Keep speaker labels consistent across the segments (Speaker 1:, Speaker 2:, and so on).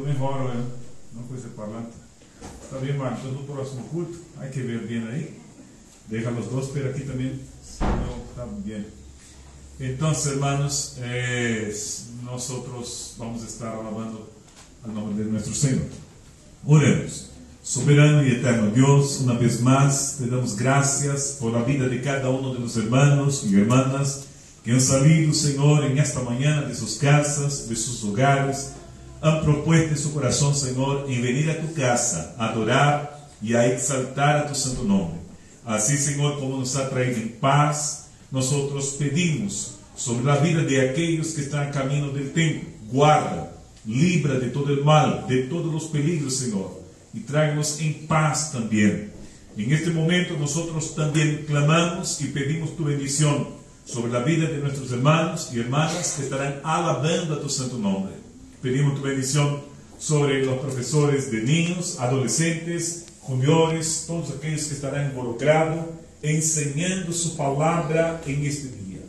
Speaker 1: mejor, no puede ser parlante. Está bien, Marco, entonces no próximo culto, hay que ver bien ahí. Deja los dos, pero aquí también no está bien. Entonces, hermanos, nosotros vamos a estar alabando al nombre de nuestro Señor. Oremos. Soberano y eterno Dios, una vez más te damos gracias por la vida de cada uno de los hermanos y hermanas que han salido, Señor, en esta mañana de sus casas, de sus hogares, han propuesto en su corazón, Señor, en venir a tu casa a adorar y a exaltar a tu santo nombre. Así, Señor, como nos ha traído en paz, nosotros pedimos sobre la vida de aquellos que están a camino del templo. Guarda, libra de todo el mal, de todos los peligros, Señor, y tráenos en paz también. En este momento nosotros también clamamos y pedimos tu bendición sobre la vida de nuestros hermanos y hermanas que estarán alabando a tu santo nombre. Pedimos tu bendición sobre los profesores de niños, adolescentes, juniores, todos aquellos que estarán involucrados enseñando su palabra en este día.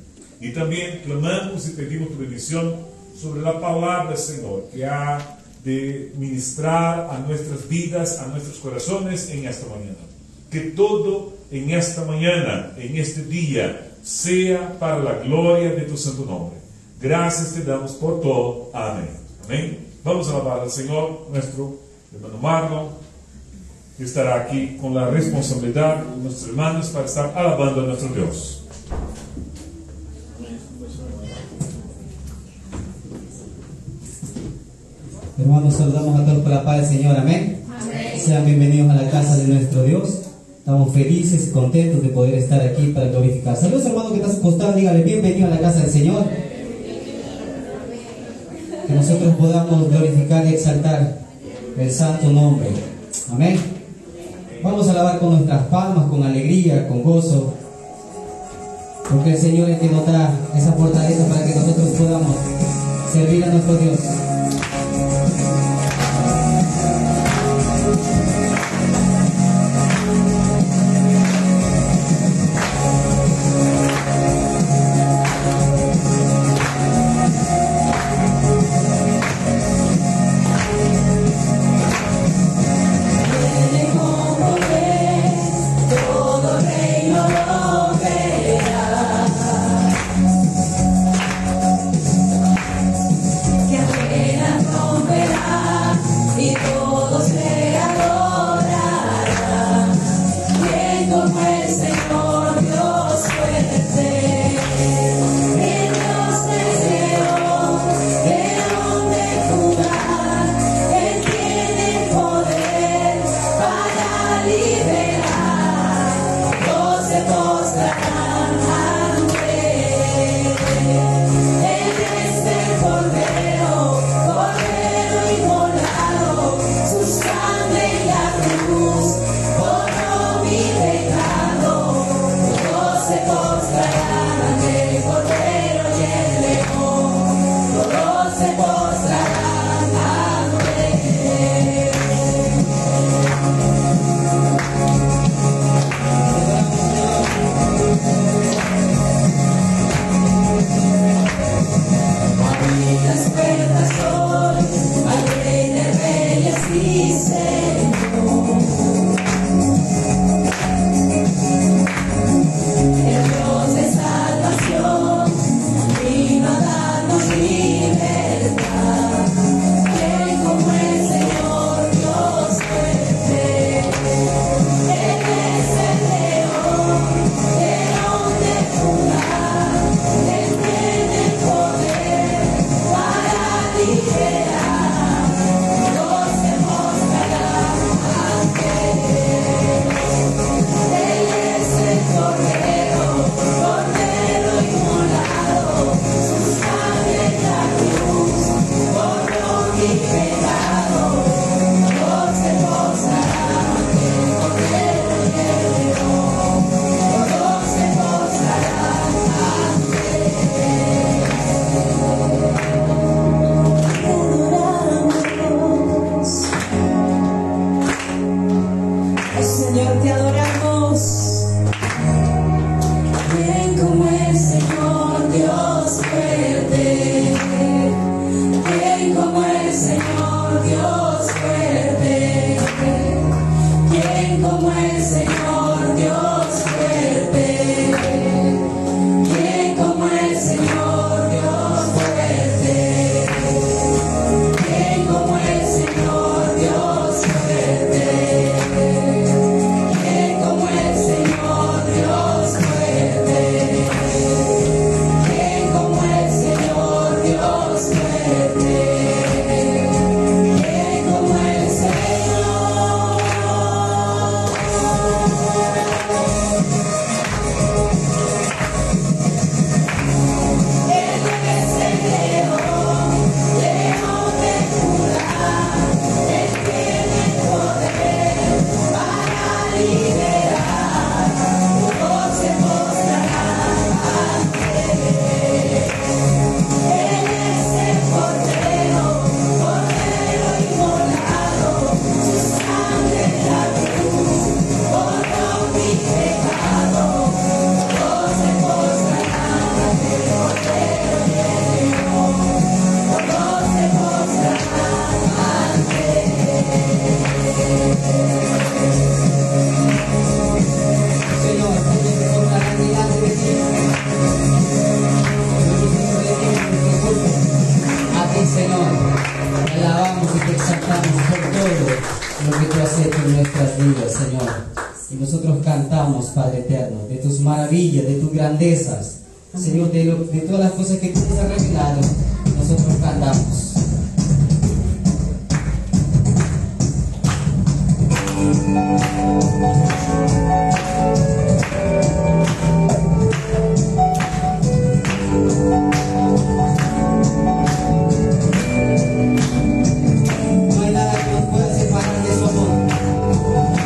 Speaker 1: Y también clamamos y pedimos tu bendición sobre la palabra, Señor, que ha de ministrar a nuestras vidas, a nuestros corazones en esta mañana. Que todo en esta mañana, en este día, sea para la gloria de tu santo nombre. Gracias te damos por todo. Amén. Amén. Vamos a alabar al Señor, nuestro hermano Marlon, que estará aquí con la responsabilidad de nuestros hermanos para estar alabando a nuestro Dios.
Speaker 2: Hermanos, saludamos a todos por la paz del Señor, amén. Amén. Sean bienvenidos a la casa de nuestro Dios. Estamos felices y contentos de poder estar aquí para glorificar. Saludos, hermano que está acostado, dígale bienvenido a la casa del Señor. Que nosotros podamos glorificar y exaltar el santo nombre. Amén. Vamos a alabar con nuestras palmas, con alegría, con gozo, porque el Señor es quien nos da esa fortaleza para que nosotros podamos servir a nuestro Dios.
Speaker 3: Como el Señor
Speaker 2: alabamos y te exaltamos por todo lo que tú has hecho en nuestras vidas, Señor. Y nosotros cantamos, Padre eterno, de tus maravillas, de tus grandezas, Señor, de todas las cosas que tú nos has revelado, nosotros cantamos. No hay nada que nos pueda separar de su amor.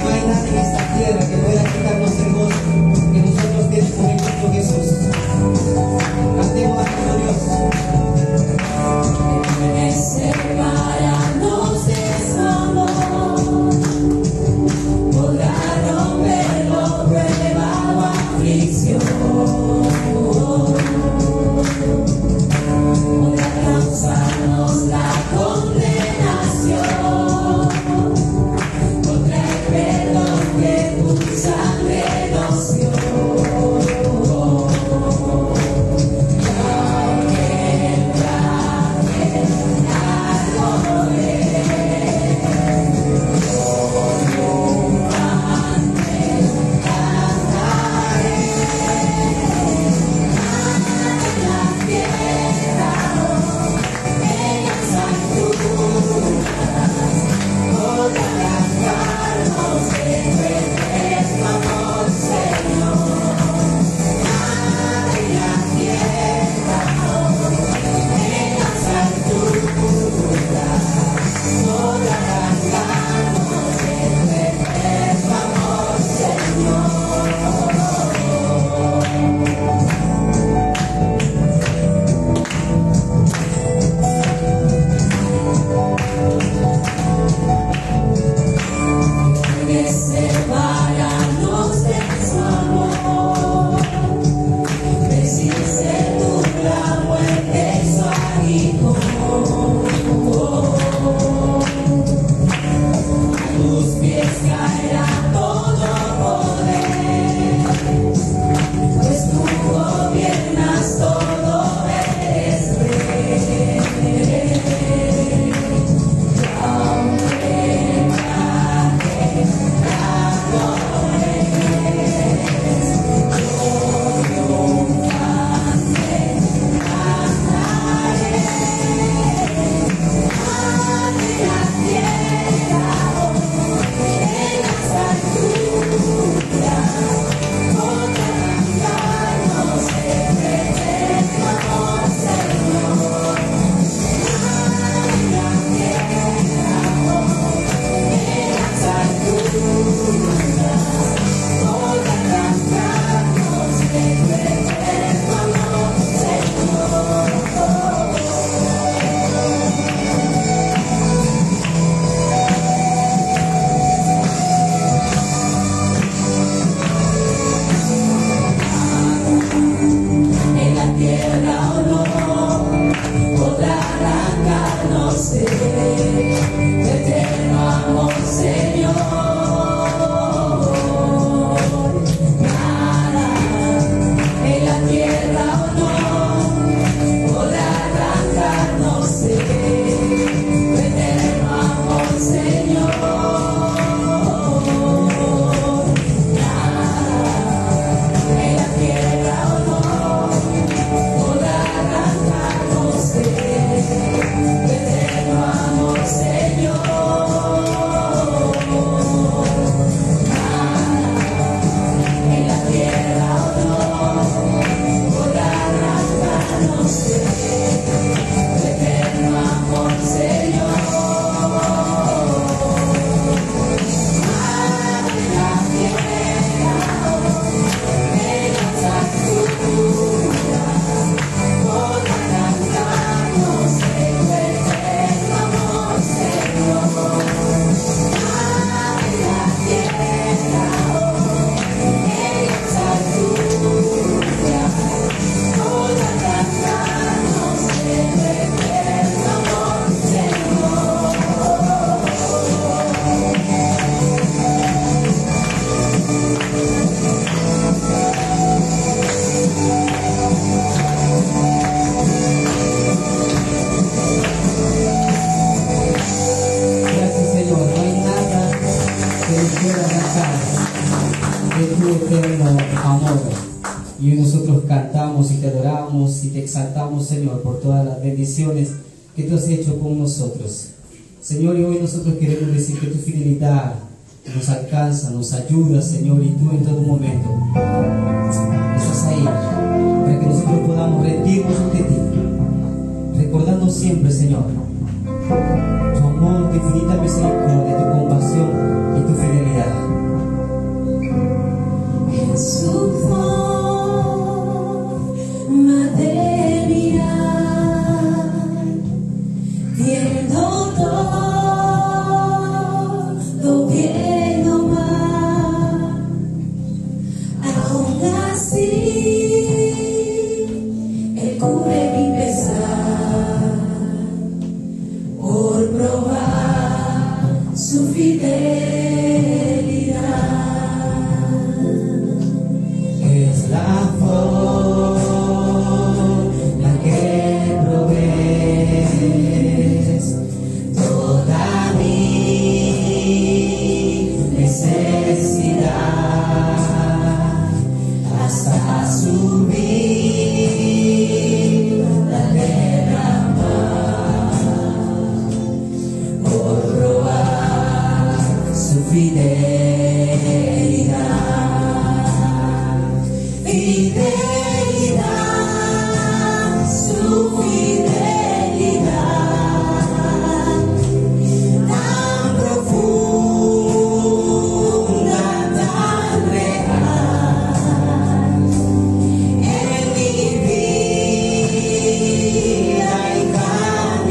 Speaker 2: No hay nada en esta tierra que pueda quitarnos el gozo que nosotros tenemos en Cristo Jesús. Cantemos a nuestro Dios. Y hoy nosotros cantamos y te adoramos y te exaltamos, Señor, por todas las bendiciones que tú has hecho con nosotros. Señor, y hoy nosotros queremos decir que tu fidelidad nos alcanza, nos ayuda, Señor, y tú en todo momento estás ahí para que nosotros podamos rendirnos ante ti, recordando siempre, Señor, tu amor, tu infinita misericordia, tu compasión y tu fidelidad.
Speaker 3: En su forma de mirar, viendo todo bien o mal, aún así Él cubre mi pesar por probar su fidelidad.
Speaker 2: Es la forma que provees toda mi necesidad hasta subir la derramar por probar su fidelidad. Fidelidad, su fidelidad, tan profunda, tan real, en mi vida y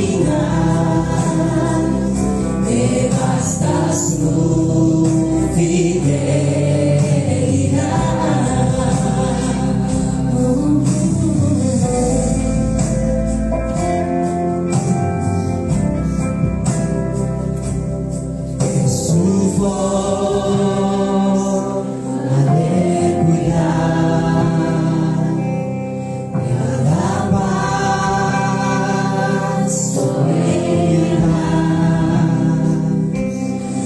Speaker 2: caminar, me basta su fidelidad. Su forma de cuidar, cada paso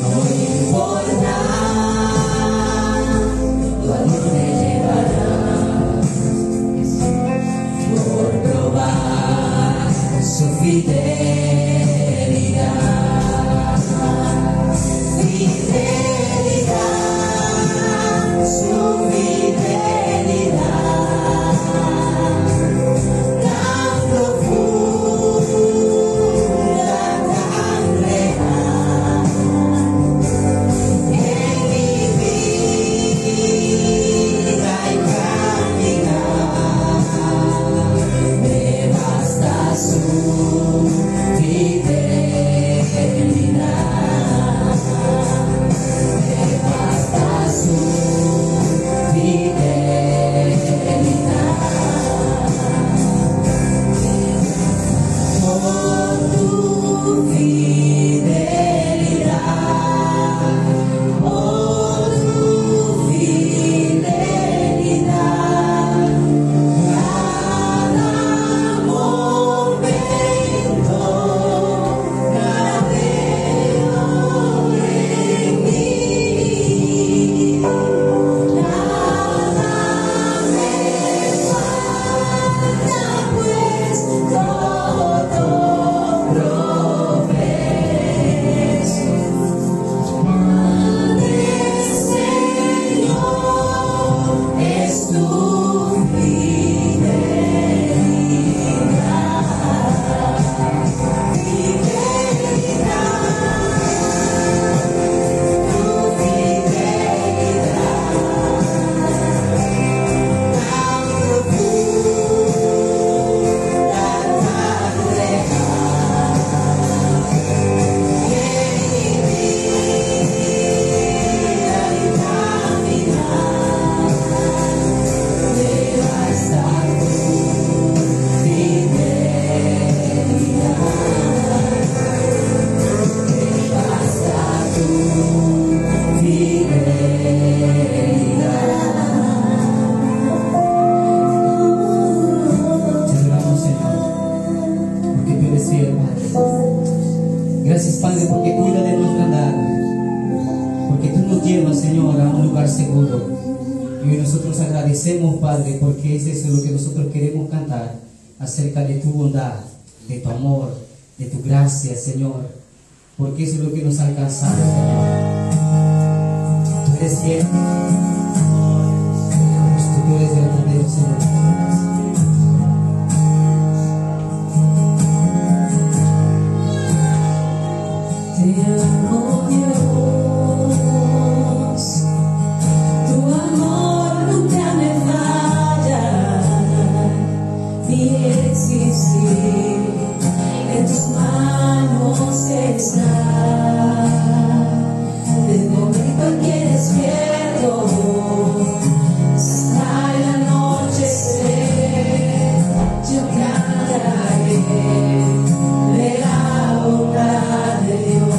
Speaker 2: no importa a dónde llevará, por probar su fidelidad. Fidelidad, su fidelidad, tan profunda, tan real, en mi vida y caminar, me basta su fidelidad. Su fidelidad, por tu fidelidad, por tu fidelidad, cada momento navego en mí. Gracias, Padre, porque cuida de nuestra andar, porque tú nos llevas, Señor, a un lugar seguro. Y Y hoy nosotros agradecemos, Padre, porque es eso lo que nosotros queremos cantar acerca de tu bondad, de tu amor, de tu gracia, Señor, porque eso es lo que nos ha alcanzado, Señor. Tú eres fiel, tú eres verdadero, Señor.
Speaker 3: Te amo, Dios, tu amor nunca me falla, mi existir en tus manos está. Del momento en que despierto hasta el anochecer, yo cantaré de la bondad de Dios.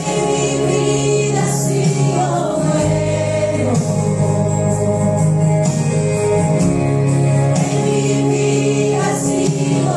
Speaker 3: En mi vida ha sido bueno, en mi vida ha sido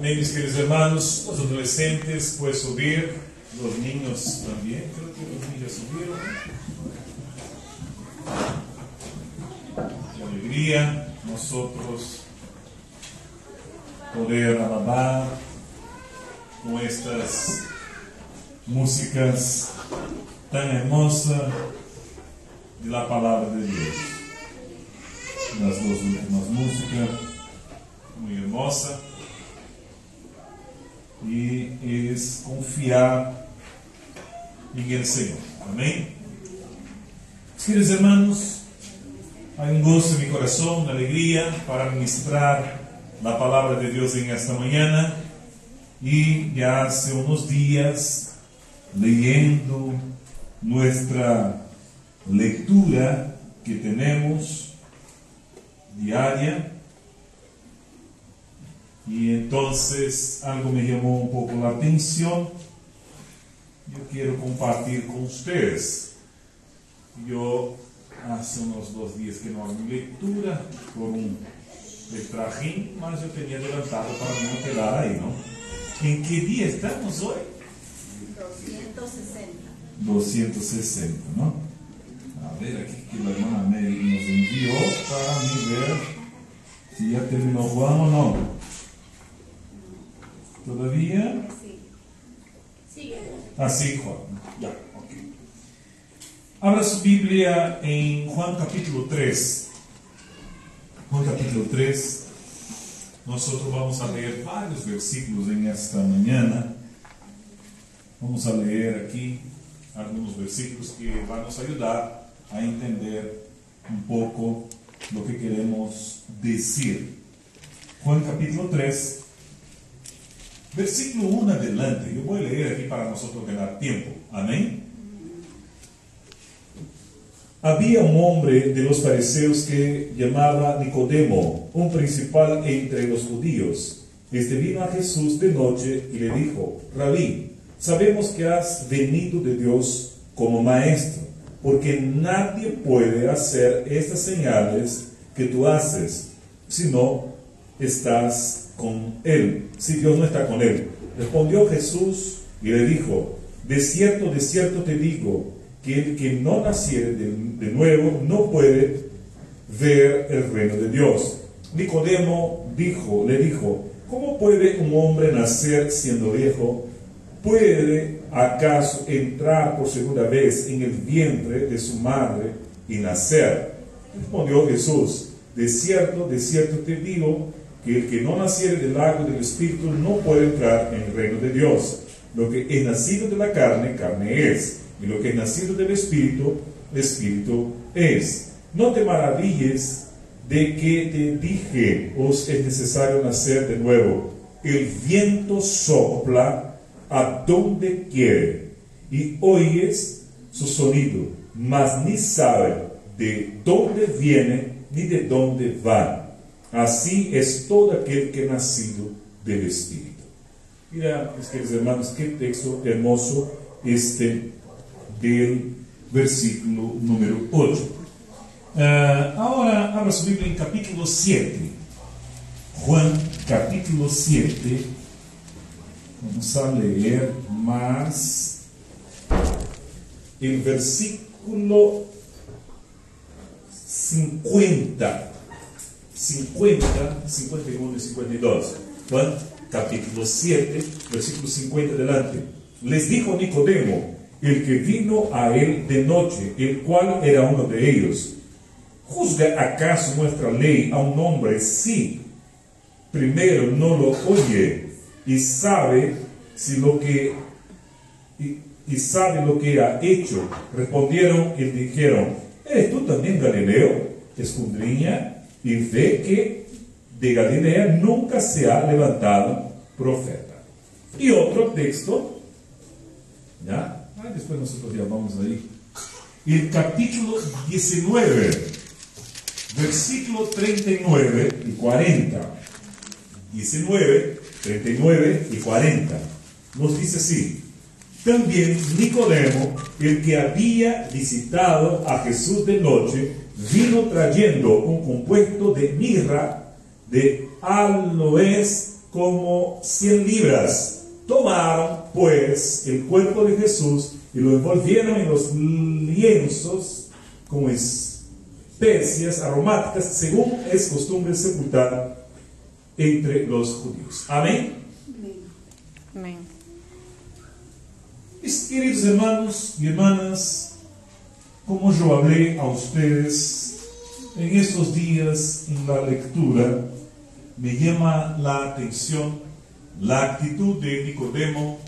Speaker 1: Amén, mis queridos hermanos. Los adolescentes pueden subir, los niños también. Creo que los niños subieron. Qué alegría nosotros poder alabar con estas músicas tan hermosas de la palabra de Dios. Las dos últimas músicas, muy hermosa, y es confiar en el Señor. Amén. Queridos hermanos, hay un gozo en mi corazón, una alegría para ministrar la palabra de Dios en esta mañana. Y ya hace unos días, leyendo nuestra lectura que tenemos diaria, y entonces algo me llamó un poco la atención. Yo quiero compartir con ustedes. Yo hace unos 2 días que no hago mi lectura por un trajín, mas yo tenía adelantado para no quedar ahí, ¿no? ¿En qué día estamos hoy?
Speaker 3: 260.
Speaker 1: 260, ¿no? A ver, aquí que la hermana Mary nos envió para mí ver si ya terminó Juan o no. ¿Todavía?
Speaker 3: Sí. Sigue.
Speaker 1: Así, Juan. Ya, ok. Abra su Biblia en Juan capítulo 3. Juan capítulo 3. Nosotros vamos a leer varios versículos en esta mañana. Vamos a leer aquí algunos versículos que van a nos ayudar a entender un poco lo que queremos decir. Juan capítulo 3, versículo 1 adelante. Yo voy a leer aquí para nosotros ganar tiempo. Amén. Había un hombre de los fariseos que llamaba Nicodemo, un principal entre los judíos. Este vino a Jesús de noche y le dijo: Rabí, sabemos que has venido de Dios como maestro, porque nadie puede hacer estas señales que tú haces si no estás con él, si Dios no está con él. Respondió Jesús y le dijo: de cierto te digo, que el que no naciere de nuevo no puede ver el reino de Dios. Nicodemo le dijo: ¿cómo puede un hombre nacer siendo viejo? ¿Puede acaso entrar por segunda vez en el vientre de su madre y nacer? Respondió Jesús: de cierto te digo, que el que no naciere del agua y del Espíritu no puede entrar en el reino de Dios. Lo que es nacido de la carne, carne es, y lo que es nacido del Espíritu, Espíritu es. No te maravilles de que te dije: os es necesario nacer de nuevo. El viento sopla a donde quiere, y oyes su sonido, mas ni sabe de dónde viene ni de dónde va. Así es todo aquel que es nacido del Espíritu. Mira, mis queridos hermanos, qué texto hermoso del versículo número 8. Ahora abra su Biblia en capítulo 7. Juan capítulo 7. Vamos a leer más el versículo 50, 51 y 52. Juan capítulo 7, versículo 50 adelante. Les dijo Nicodemo, el que vino a él de noche, el cual era uno de ellos: ¿juzga acaso nuestra ley a un hombre si primero no lo oye y sabe lo que ha hecho? Respondieron y dijeron: ¿eres tú también Galileo? Escudriña y ve que de Galilea nunca se ha levantado profeta. Y otro texto, ¿ya? Después nosotros ya vamos ahí. El capítulo 19, versículo 39 y 40. 19, 39 y 40. Nos dice así: también Nicodemo, el que había visitado a Jesús de noche, vino trayendo un compuesto de mirra, de aloes como 100 libras. Tomaron pues el cuerpo de Jesús y lo envolvieron en los lienzos con especias aromáticas, según es costumbre sepultar entre los judíos. Amén.
Speaker 4: Amén.
Speaker 1: Mis queridos hermanos y hermanas, como yo hablé a ustedes en estos días en la lectura, me llama la atención la actitud de Nicodemo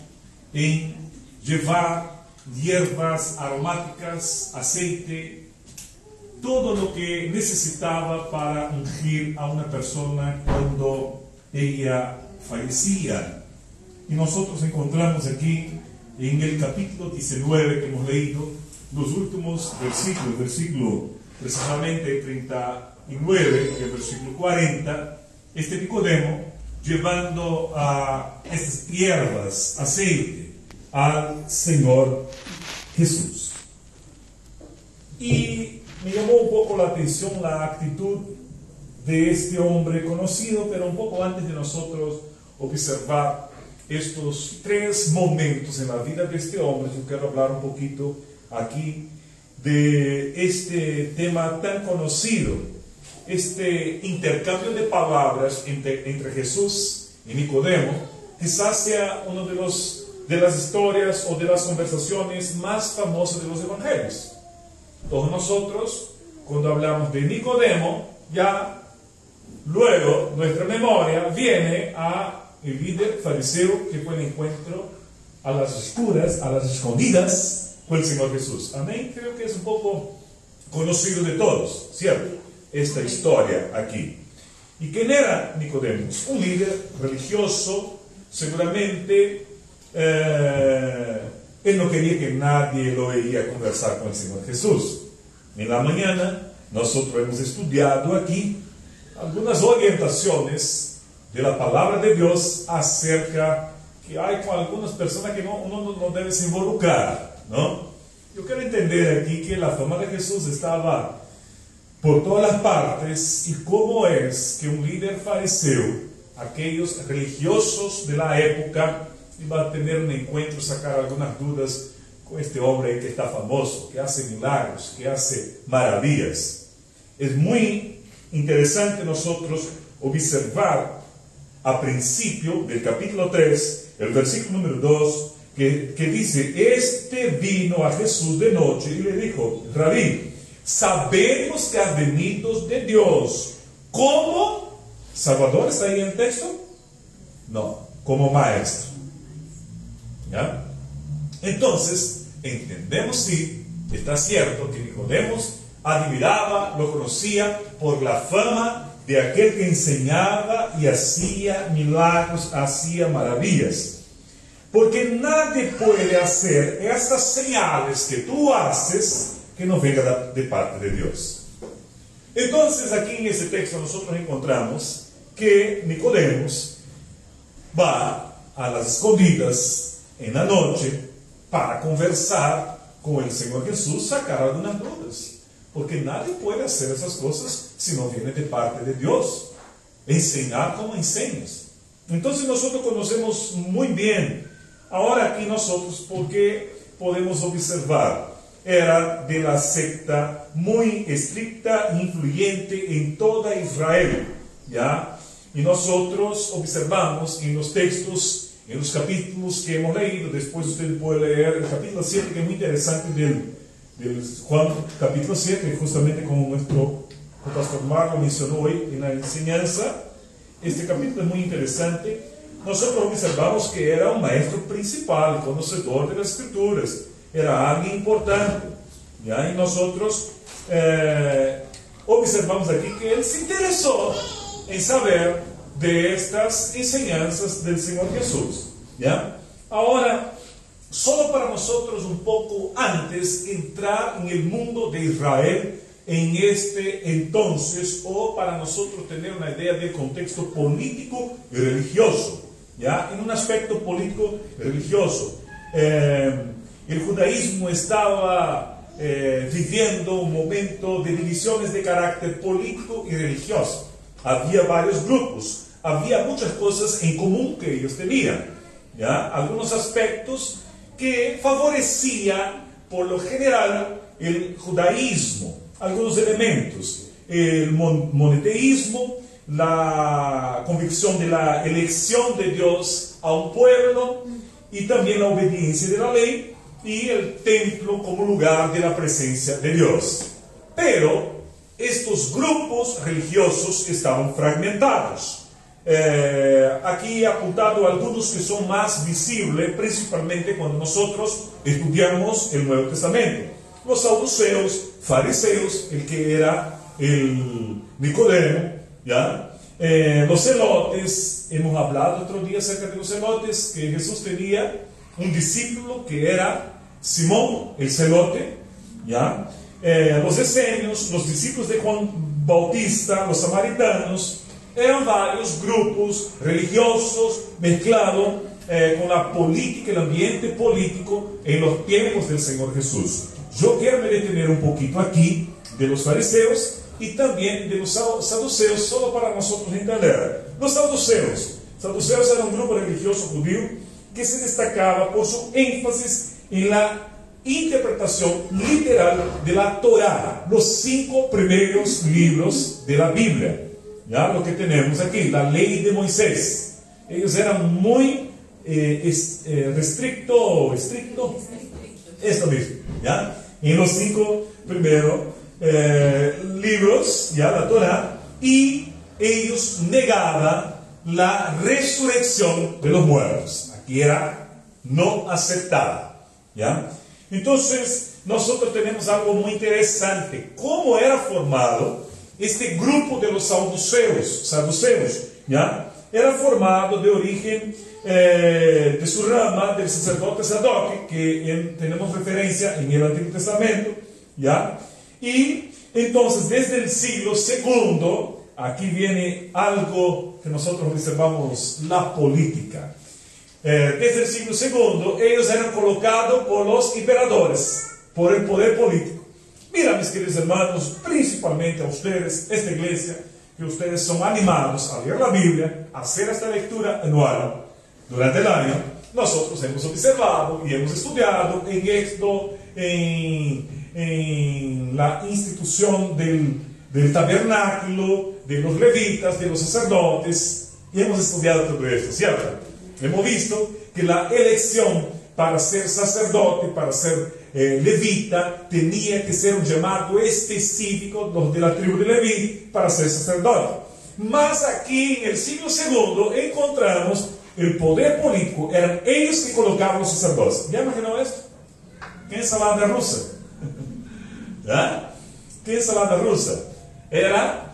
Speaker 1: en llevar hierbas aromáticas, aceite, todo lo que necesitaba para ungir a una persona cuando ella fallecía. Y nosotros encontramos aquí en el capítulo 19 que hemos leído, los últimos versículos, versículo precisamente 39 y el versículo 40, este Nicodemo llevando a estas hierbas, aceite, al Señor Jesús. Y me llamó un poco la atención la actitud de este hombre conocido, pero un poco antes de nosotros observar estos 3 momentos en la vida de este hombre, yo quiero hablar un poquito aquí de este tema tan conocido, este intercambio de palabras entre Jesús y Nicodemo. Quizás sea uno de las historias o de las conversaciones más famosas de los evangelios. Todos nosotros, cuando hablamos de Nicodemo, ya luego nuestra memoria viene a el líder fariseo que fue el encuentro a las oscuras, a las escondidas con el Señor Jesús. Amén. Creo que es un poco conocido de todos, ¿cierto? Esta historia aquí. ¿Y quién era Nicodemo? Un líder religioso, seguramente. Él no quería que nadie lo oiga conversar con el Señor Jesús. En la mañana nosotros hemos estudiado aquí algunas orientaciones de la palabra de Dios acerca que hay con algunas personas que uno no debe se involucrar, ¿no? Yo quiero entender aquí que la fama de Jesús estaba por todas las partes, y cómo es que un líder fariseo, aquellos religiosos de la época, iba a tener un encuentro, sacar algunas dudas con este hombre que está famoso, que hace milagros, que hace maravillas. Es muy interesante nosotros observar a principio del capítulo 3, el versículo número 2, que dice: este vino a Jesús de noche y le dijo: Rabí, sabemos que has venido de Dios. ¿Cómo? ¿Salvador está ahí en el texto? No, como maestro. ¿Ya? Entonces, entendemos sí, está cierto que Nicodemo admiraba, lo conocía por la fama de aquel que enseñaba y hacía milagros, hacía maravillas. Porque nadie puede hacer estas señales que tú haces que no venga de parte de Dios. Entonces aquí en este texto nosotros encontramos que Nicodemo va a las escondidas en la noche para conversar con el Señor Jesús, sacar algunas dudas. Porque nadie puede hacer esas cosas si no viene de parte de Dios. Enseñar como enseñas. Entonces nosotros conocemos muy bien. Ahora aquí nosotros, porque podemos observar, era de la secta muy estricta e influyente en toda Israel, ¿ya? Y nosotros observamos en los textos, en los capítulos que hemos leído, después usted puede leer el capítulo 7, que es muy interesante, del Juan capítulo 7, justamente como nuestro pastor Marco mencionó hoy en la enseñanza. Este capítulo es muy interesante. Nosotros observamos que era un maestro principal, conocedor de las escrituras, era alguien importante, ¿ya? Y nosotros observamos aquí que él se interesó en saber de estas enseñanzas del Señor Jesús, ¿ya? Ahora, solo para nosotros un poco antes entrar en el mundo de Israel en este entonces, o para nosotros tener una idea del contexto político y religioso, ¿ya? En un aspecto político y religioso, el judaísmo estaba viviendo un momento de divisiones de carácter político y religioso. Había varios grupos. había muchas cosas en común que ellos tenían, ¿ya? Algunos aspectos que favorecían, por lo general, el judaísmo, algunos elementos, el monoteísmo, la convicción de la elección de Dios a un pueblo y también la obediencia de la ley y el templo como lugar de la presencia de Dios. Pero estos grupos religiosos estaban fragmentados. Aquí he apuntado algunos que son más visibles, principalmente cuando nosotros estudiamos el Nuevo Testamento. Los saduceos, fariseos, el que era el Nicodemo, ¿ya? Los celotes, hemos hablado otro día acerca de los celotes, que Jesús tenía un discípulo que era Simón, el celote, ¿ya? Los esenios, los discípulos de Juan Bautista, los samaritanos, eran varios grupos religiosos mezclados con la política, el ambiente político en los tiempos del Señor Jesús. Yo quiero me detener un poquito aquí de los fariseos y también de los saduceos, solo para nosotros entender. Los saduceos eran un grupo religioso judío que se destacaba por su énfasis en la interpretación literal de la Torá, los 5 primeros libros de la Biblia. ¿Ya? Lo que tenemos aquí, la ley de Moisés. Ellos eran muy estricto, esto mismo, ¿ya? En los 5 primeros libros, ya, la Torá, y ellos negaban la resurrección de los muertos. Aquí era no aceptada, ¿ya? Entonces, nosotros tenemos algo muy interesante. ¿Cómo era formado este grupo de los saduceos? ¿Ya? Era formado de origen de su rama del sacerdote Sadoc, que tenemos referencia en el Antiguo Testamento, ¿ya? Y entonces desde el siglo II, aquí viene algo que nosotros observamos, la política. Desde el siglo II, ellos eran colocados por los emperadores, por el poder político. Mira, mis queridos hermanos, principalmente a ustedes, esta iglesia, que ustedes son animados a leer la Biblia, a hacer esta lectura anual durante el año. Nosotros hemos observado y hemos estudiado en esto, en la institución del tabernáculo, de los levitas, de los sacerdotes, y hemos estudiado todo esto, ¿cierto? Hemos visto que la elección para ser sacerdote, para ser levita, tenía que ser un llamado específico, los de la tribu de Leví, para ser sacerdote. Mas aquí en el siglo II encontramos el poder político, eran ellos que colocaban los sacerdotes. ¿Ya imaginó esto? ¿Qué ensalada rusa? ¿Ya? ¿Qué ensalada rusa? Eran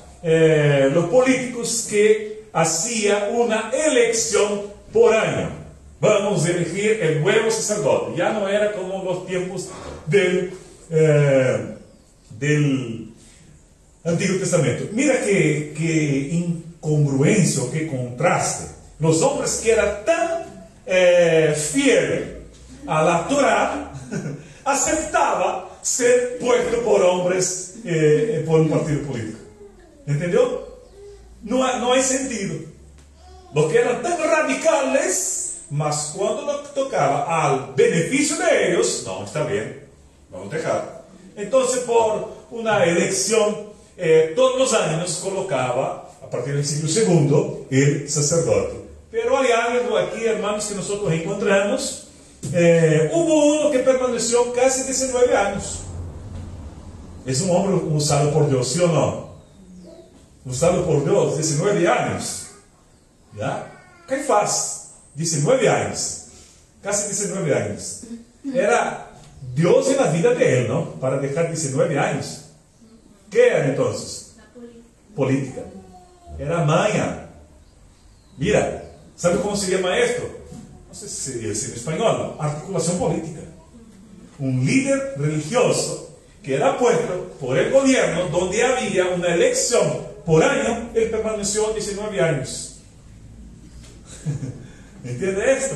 Speaker 1: los políticos que hacían una elección por año. Vamos a elegir el nuevo sacerdote. Ya no era como los tiempos del Antiguo Testamento. Mira qué incongruencia, qué contraste. Los hombres que eran tan fieles a la Torá aceptaban ser puestos por hombres por un partido político. ¿Entendió? No hay sentido. Los que eran tan radicales, mas cuando lo tocaba al beneficio de ellos, no, está bien, vamos a dejar. Entonces, por una elección, todos los años colocaba, a partir del siglo II, el sacerdote. Pero hay algo aquí, hermanos, que nosotros encontramos. Hubo uno que permaneció casi 19 años. Es un hombre usado por Dios, ¿sí o no? Usado por Dios, 19 años. ¿Ya? Caifás, 19 años. Casi 19 años. Era Dios en la vida de él, ¿no? Para dejar 19 años. ¿Qué era entonces? Política. Era maña. Mira, ¿sabe cómo se llama esto? No sé si sería en español, ¿no? Articulación política. Un líder religioso que era puesto por el gobierno, donde había una elección por año, él permaneció 19 años. ¿Entiende esto?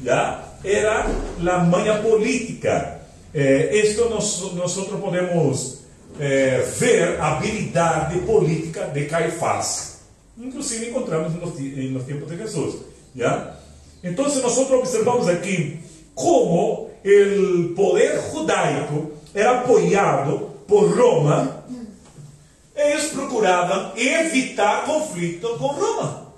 Speaker 1: ¿Ya? Era la maña política. Esto nosotros podemos ver habilidad de política de Caifás. inclusive encontramos en los tiempos de Jesús, ¿ya? Entonces nosotros observamos aquí cómo el poder judaico era apoyado por Roma. Ellos procuraban evitar conflicto con Roma.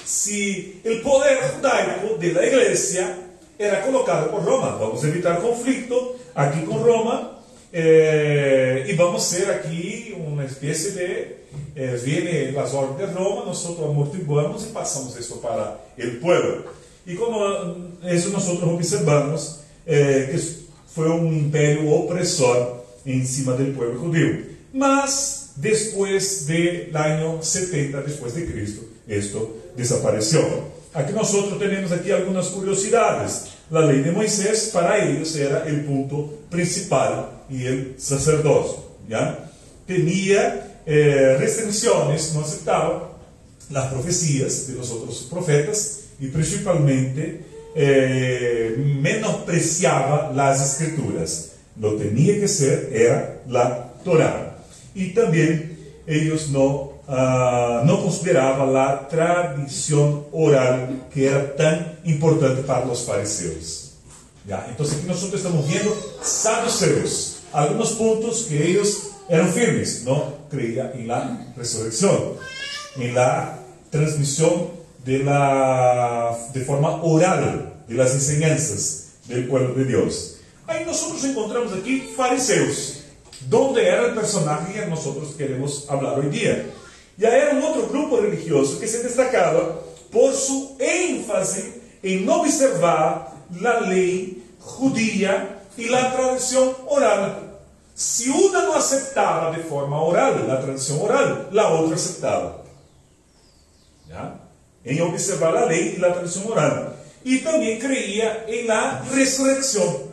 Speaker 1: Si el poder judaico de la iglesia era colocado por Roma, vamos a evitar conflicto aquí con Roma, y vamos a ser aquí una especie de, viene las órdenes de Roma, nosotros amortiguamos y pasamos esto para el pueblo. Y como eso nosotros observamos que fue un imperio opresor encima del pueblo judío. Mas después del año 70 después de Cristo, esto desapareció. Aquí nosotros tenemos aquí algunas curiosidades. La ley de Moisés para ellos era el punto principal y el sacerdocio, ¿ya? Tenía restricciones, no aceptaba las profecías de los otros profetas y principalmente menospreciaba las escrituras. Lo tenía que ser, era la Torá. Y también ellos no consideraban la tradición oral que era tan importante para los fariseos. ¿Ya? Entonces aquí nosotros estamos viendo saduceos, algunos puntos que ellos eran firmes, no creían en la resurrección, en la transmisión de forma oral de las enseñanzas del pueblo de Dios. Ahí nosotros encontramos aquí fariseos, donde era el personaje que nosotros queremos hablar hoy día. Ya era un otro grupo religioso que se destacaba por su énfasis en no observar la ley judía y la tradición oral. Si una no aceptaba de forma oral la tradición oral, la otra aceptaba. ¿Ya? En observar la ley y la tradición oral. Y también creía en la resurrección.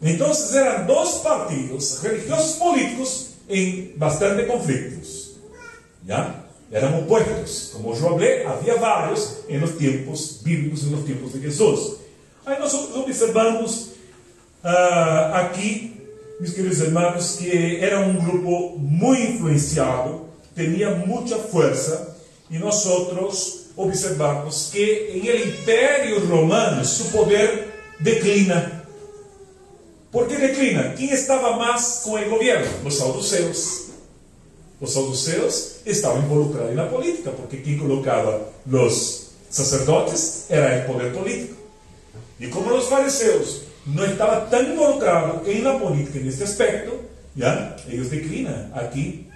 Speaker 1: Entonces eran dos partidos religiosos políticos en bastante conflictos. ¿Ya? Eran opuestos. Como yo hablé, había varios en los tiempos bíblicos, en los tiempos de Jesús. Ahí nosotros observamos aquí, mis queridos hermanos, que era un grupo muy influenciado, tenía mucha fuerza, y nosotros observamos que en el imperio romano su poder declina. ¿Por qué declina? ¿Quién estaba más con el gobierno? Los saduceos. Los saduceos estaban involucrados en la política, porque quien colocaba los sacerdotes era el poder político. Y como los fariseos no estaban tan involucrados en la política en este aspecto, ¿ya? Ellos declinan aquí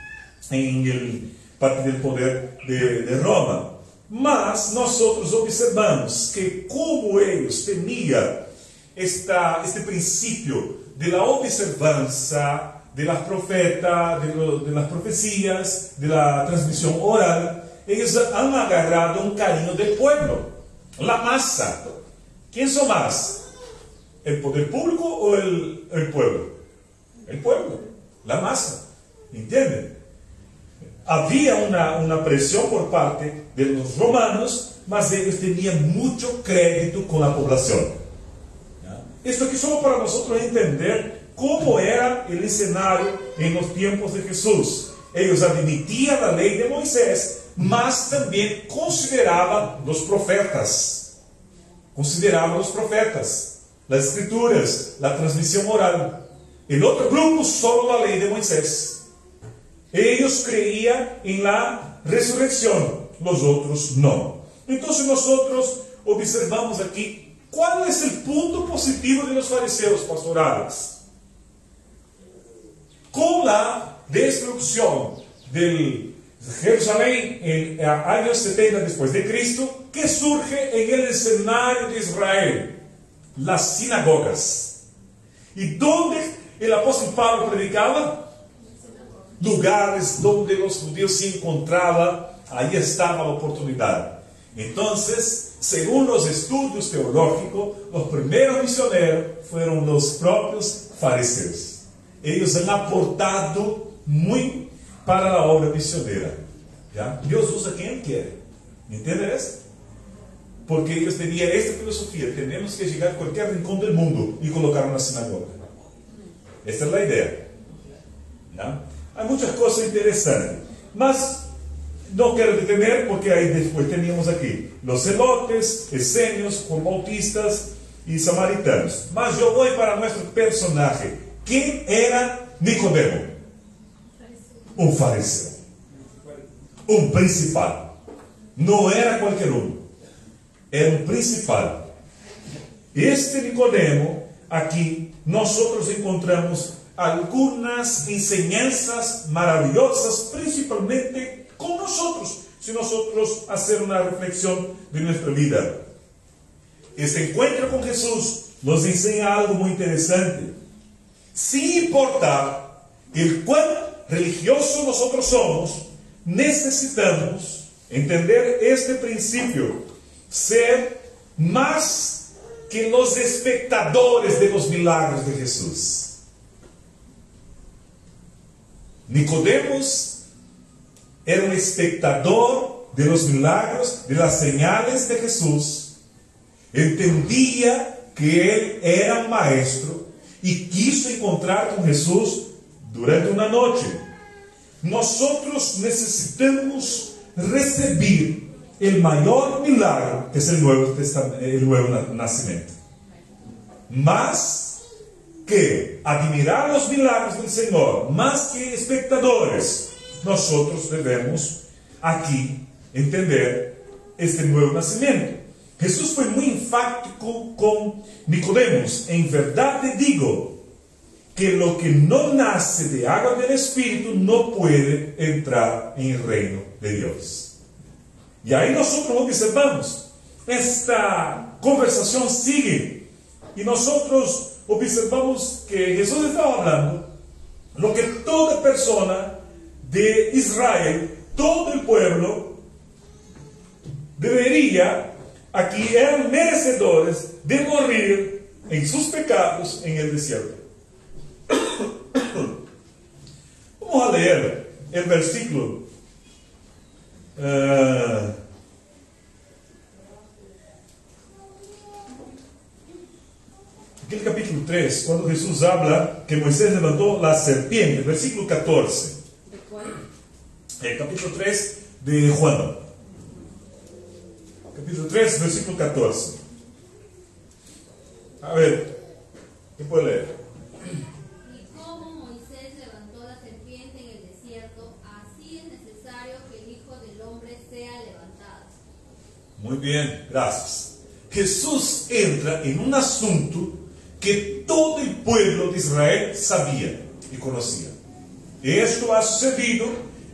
Speaker 1: en el parte del poder de Roma. Mas nosotros observamos que como ellos tenían este principio de la observancia de las profetas, de las profecías, de la transmisión oral, ellos han agarrado un cariño del pueblo, la masa. ¿Quién son más? ¿El poder público o el pueblo? El pueblo, la masa. ¿Entienden? Había una presión por parte de los romanos, mas ellos tenían mucho crédito con la población. ¿Ya? Esto aquí solo para nosotros entender cómo era el escenario en los tiempos de Jesús. Ellos admitían la ley de Moisés, mas también consideraban los profetas. Consideraban los profetas, las escrituras, la transmisión oral. El otro grupo solo la ley de Moisés. Ellos creían en la resurrección, los otros no. Entonces nosotros observamos aquí cuál es el punto positivo de los fariseos pastorales. Con la destrucción del Jerusalén en años 70 después de Cristo, que surge en el escenario de Israel, las sinagogas. ¿Y dónde el apóstol Pablo predicaba? Lugares donde los judíos se encontraban, ahí estaba la oportunidad. Entonces, según los estudios teológicos, los primeros misioneros fueron los propios fariseos. Ellos han aportado muy para la obra misionera. ¿Ya? Dios usa quien quiere. ¿Me entiendes? Porque ellos tenían esta filosofía: tenemos que llegar a cualquier rincón del mundo y colocar una sinagoga. Esta es la idea. ¿Ya? Hay muchas cosas interesantes. Mas no quiero detener porque ahí después teníamos aquí los celotes, esenios, bautistas y samaritanos. Mas yo voy para nuestro personaje. ¿Quién era Nicodemo? Un fariseo. Un principal. No era cualquier uno. Era un principal. Este Nicodemo, aquí nosotros encontramos algunas enseñanzas maravillosas, principalmente con nosotros, si nosotros hacer una reflexión de nuestra vida. Este encuentro con Jesús nos enseña algo muy interesante. Sin importar el cuán religioso nosotros somos, necesitamos entender este principio, ser más que los espectadores de los milagros de Jesús. Nicodemos era un espectador de los milagros, de las señales de Jesús. Entendía que él era un maestro y quiso encontrar con Jesús durante una noche. Nosotros necesitamos recibir el mayor milagro, que es el nuevo nacimiento. Más que admirar los milagros del Señor, más que espectadores, nosotros debemos aquí entender este nuevo nacimiento. Jesús fue muy enfático con Nicodemos. En verdad te digo que lo que no nace de agua del Espíritu no puede entrar en el reino de Dios. Y ahí nosotros observamos, esta conversación sigue y nosotros observamos que Jesús estaba hablando lo que toda persona de Israel, todo el pueblo, debería, aquí eran merecedores de morir en sus pecados en el desierto. Vamos a leer el versículo aquí el capítulo 3, cuando Jesús habla que Moisés levantó la serpiente, versículo 14.
Speaker 4: ¿De cuál?
Speaker 1: El capítulo 3 de Juan. Capítulo 3, versículo 14. A ver, ¿quién puede leer?
Speaker 3: Y como Moisés levantó la serpiente en el desierto, así es necesario que el Hijo del Hombre sea levantado.
Speaker 1: Muy bien, gracias. Jesús entra en un asunto que todo el pueblo de Israel sabía y conocía. Esto ha sucedido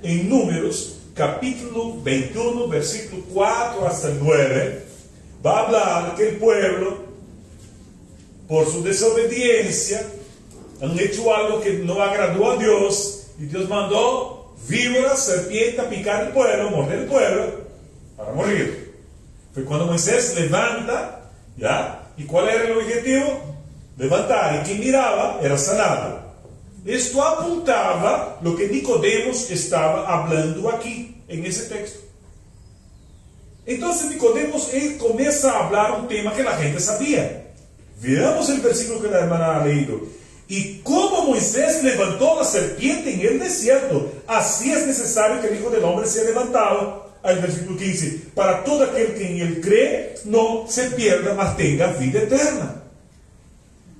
Speaker 1: en Números, capítulo 21, versículo 4 hasta el 9. Va a hablar que el pueblo, por su desobediencia, han hecho algo que no agradó a Dios, y Dios mandó víbora, serpiente a picar el pueblo, morder el pueblo, para morir. Fue cuando Moisés levanta, ¿ya? ¿Y cuál era el objetivo? Levantar, y quien miraba era sanado. Esto apuntaba lo que Nicodemos estaba hablando aquí, en ese texto. Entonces Nicodemos, él comienza a hablar un tema que la gente sabía. Veamos el versículo que la hermana ha leído. Y como Moisés levantó la serpiente en el desierto, así es necesario que el Hijo del Hombre sea levantado. Al versículo 15, para todo aquel que en él cree, no se pierda, mas tenga vida eterna.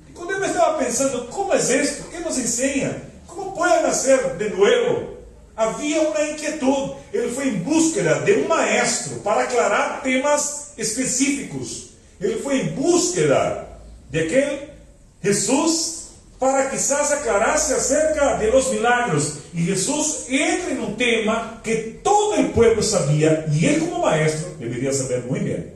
Speaker 1: Nicodemo estaba pensando, ¿cómo es esto? ¿Qué nos enseña? ¿Cómo pueden hacer de nuevo? Había una inquietud. Él fue en búsqueda de un maestro para aclarar temas específicos. Él fue en búsqueda de aquel Jesús para quizás aclararse acerca de los milagros. Y Jesús entra en un tema que todo el pueblo sabía, y él como maestro debería saber muy bien.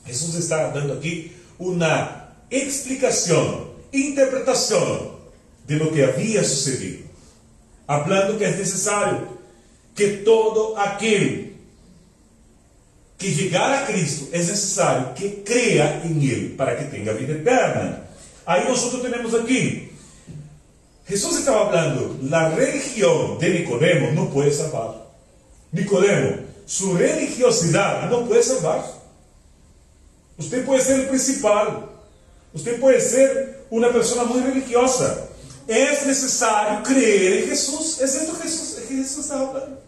Speaker 1: Jesús está dando aquí una explicación, interpretación de lo que había sucedido, hablando que es necesario que todo aquel que llegara a Cristo, es necesario que crea en Él para que tenga vida eterna. Ahí nosotros tenemos aquí, Jesús estaba hablando, la religión de Nicodemo no puede salvar. Nicodemo, su religiosidad no puede salvar. Usted puede ser el principal, usted puede ser una persona muy religiosa. Es necesario creer en Jesús. Es esto que Jesús estaba hablando.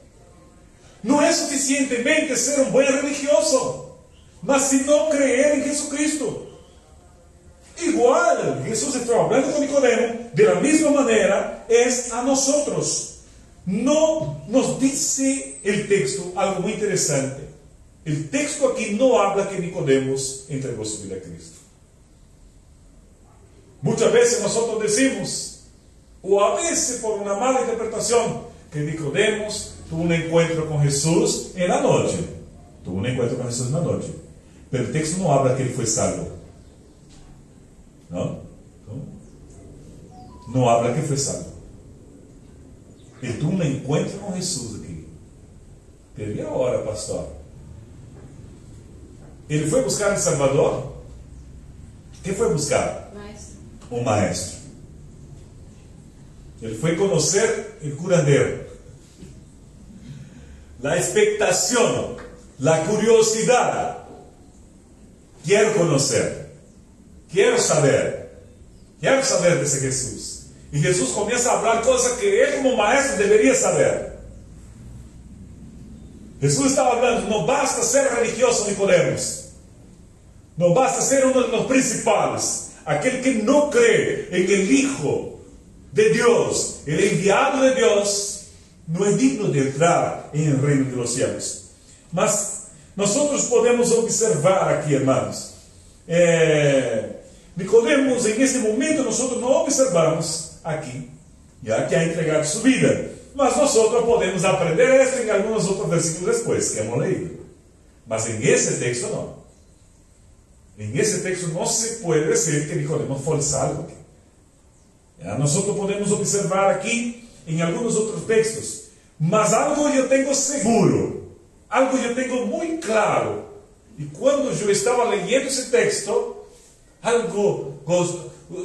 Speaker 1: No es suficientemente ser un buen religioso, mas sino creer en Jesucristo. Igual, Jesús estaba hablando con Nicodemo, de la misma manera es a nosotros. No nos dice el texto algo muy interesante. El texto aquí no habla que Nicodemo entregó su vida a Cristo. Muchas veces nosotros decimos, o a veces por una mala interpretación, que Nicodemo tuvo un encuentro con Jesús en la noche. Tuvo un encuentro con Jesús en la noche. Pero el texto no habla que él fue salvo. No habla que fue salvo. Él tuvo un encuentro con Jesús aquí. Pero ¿y ahora, pastor? Él fue a buscar el Salvador. ¿Qué fue a buscar?
Speaker 4: Maestro.
Speaker 1: Un maestro. Él fue a conocer el curandero. La expectación, la curiosidad. Quiero conocer. Quiero saber de ese Jesús. Y Jesús comienza a hablar cosas que él como maestro debería saber. Jesús estaba hablando, no basta ser religioso, Nicodemo. No basta ser uno de los principales. Aquel que no cree en el Hijo de Dios, el enviado de Dios, no es digno de entrar en el reino de los cielos. Mas nosotros podemos observar aquí, hermanos, Nicodemo, en ese momento nosotros no observamos aquí, ya que ha entregado su vida. Mas nosotros podemos aprender esto en algunos otros versículos después que hemos leído. Mas en ese texto no. En ese texto no se puede decir que Nicodemo fue salvo. Ya, nosotros podemos observar aquí en algunos otros textos. Mas algo yo tengo seguro, algo yo tengo muy claro. Y cuando yo estaba leyendo ese texto, algo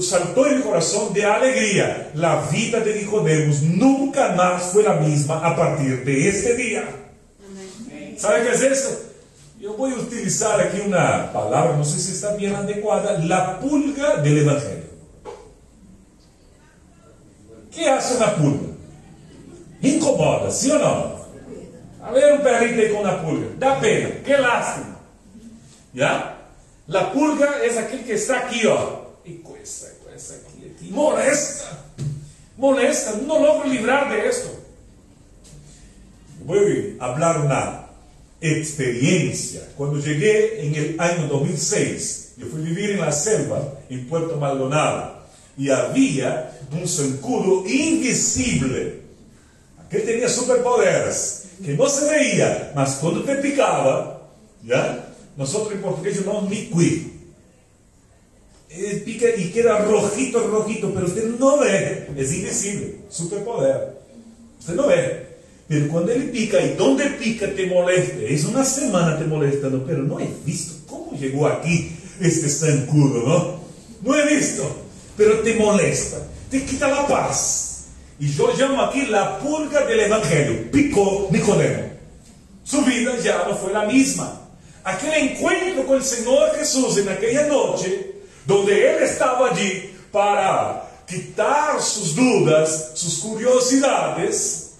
Speaker 1: saltó en mi corazón de alegría. La vida de Nicodemo nunca más fue la misma a partir de este día. ¿Sabe qué es esto? Yo voy a utilizar aquí una palabra, no sé si está bien adecuada, la pulga del Evangelio. ¿Qué hace una pulga? Incomoda, ¿sí o no? A ver un perrito ahí con una pulga, da pena, qué lástima. ¿Ya? La pulga es aquel que está aquí, y cuesta aquí, molesta, no logro librar de esto. Voy a hablar una experiencia. Cuando llegué en el año 2006, yo fui a vivir en la selva, en Puerto Maldonado, y había un zancudo invisible, que tenía superpoderes, que no se veía, mas cuando te picaba, ¿ya? Nosotros en portugués llamamos miqui. Pica y queda rojito, pero usted no ve, es invisible, superpoder. Usted no ve, pero cuando él pica y donde pica te molesta, es una semana te molestando, pero no he visto cómo llegó aquí este zancudo, ¿no? No he visto, pero te molesta, te quita la paz. Y yo llamo aquí la pulga del Evangelio. Picó Nicodemo. Su vida ya no fue la misma. Aquel encuentro con el Señor Jesús en aquella noche, donde Él estaba allí para quitar sus dudas, sus curiosidades,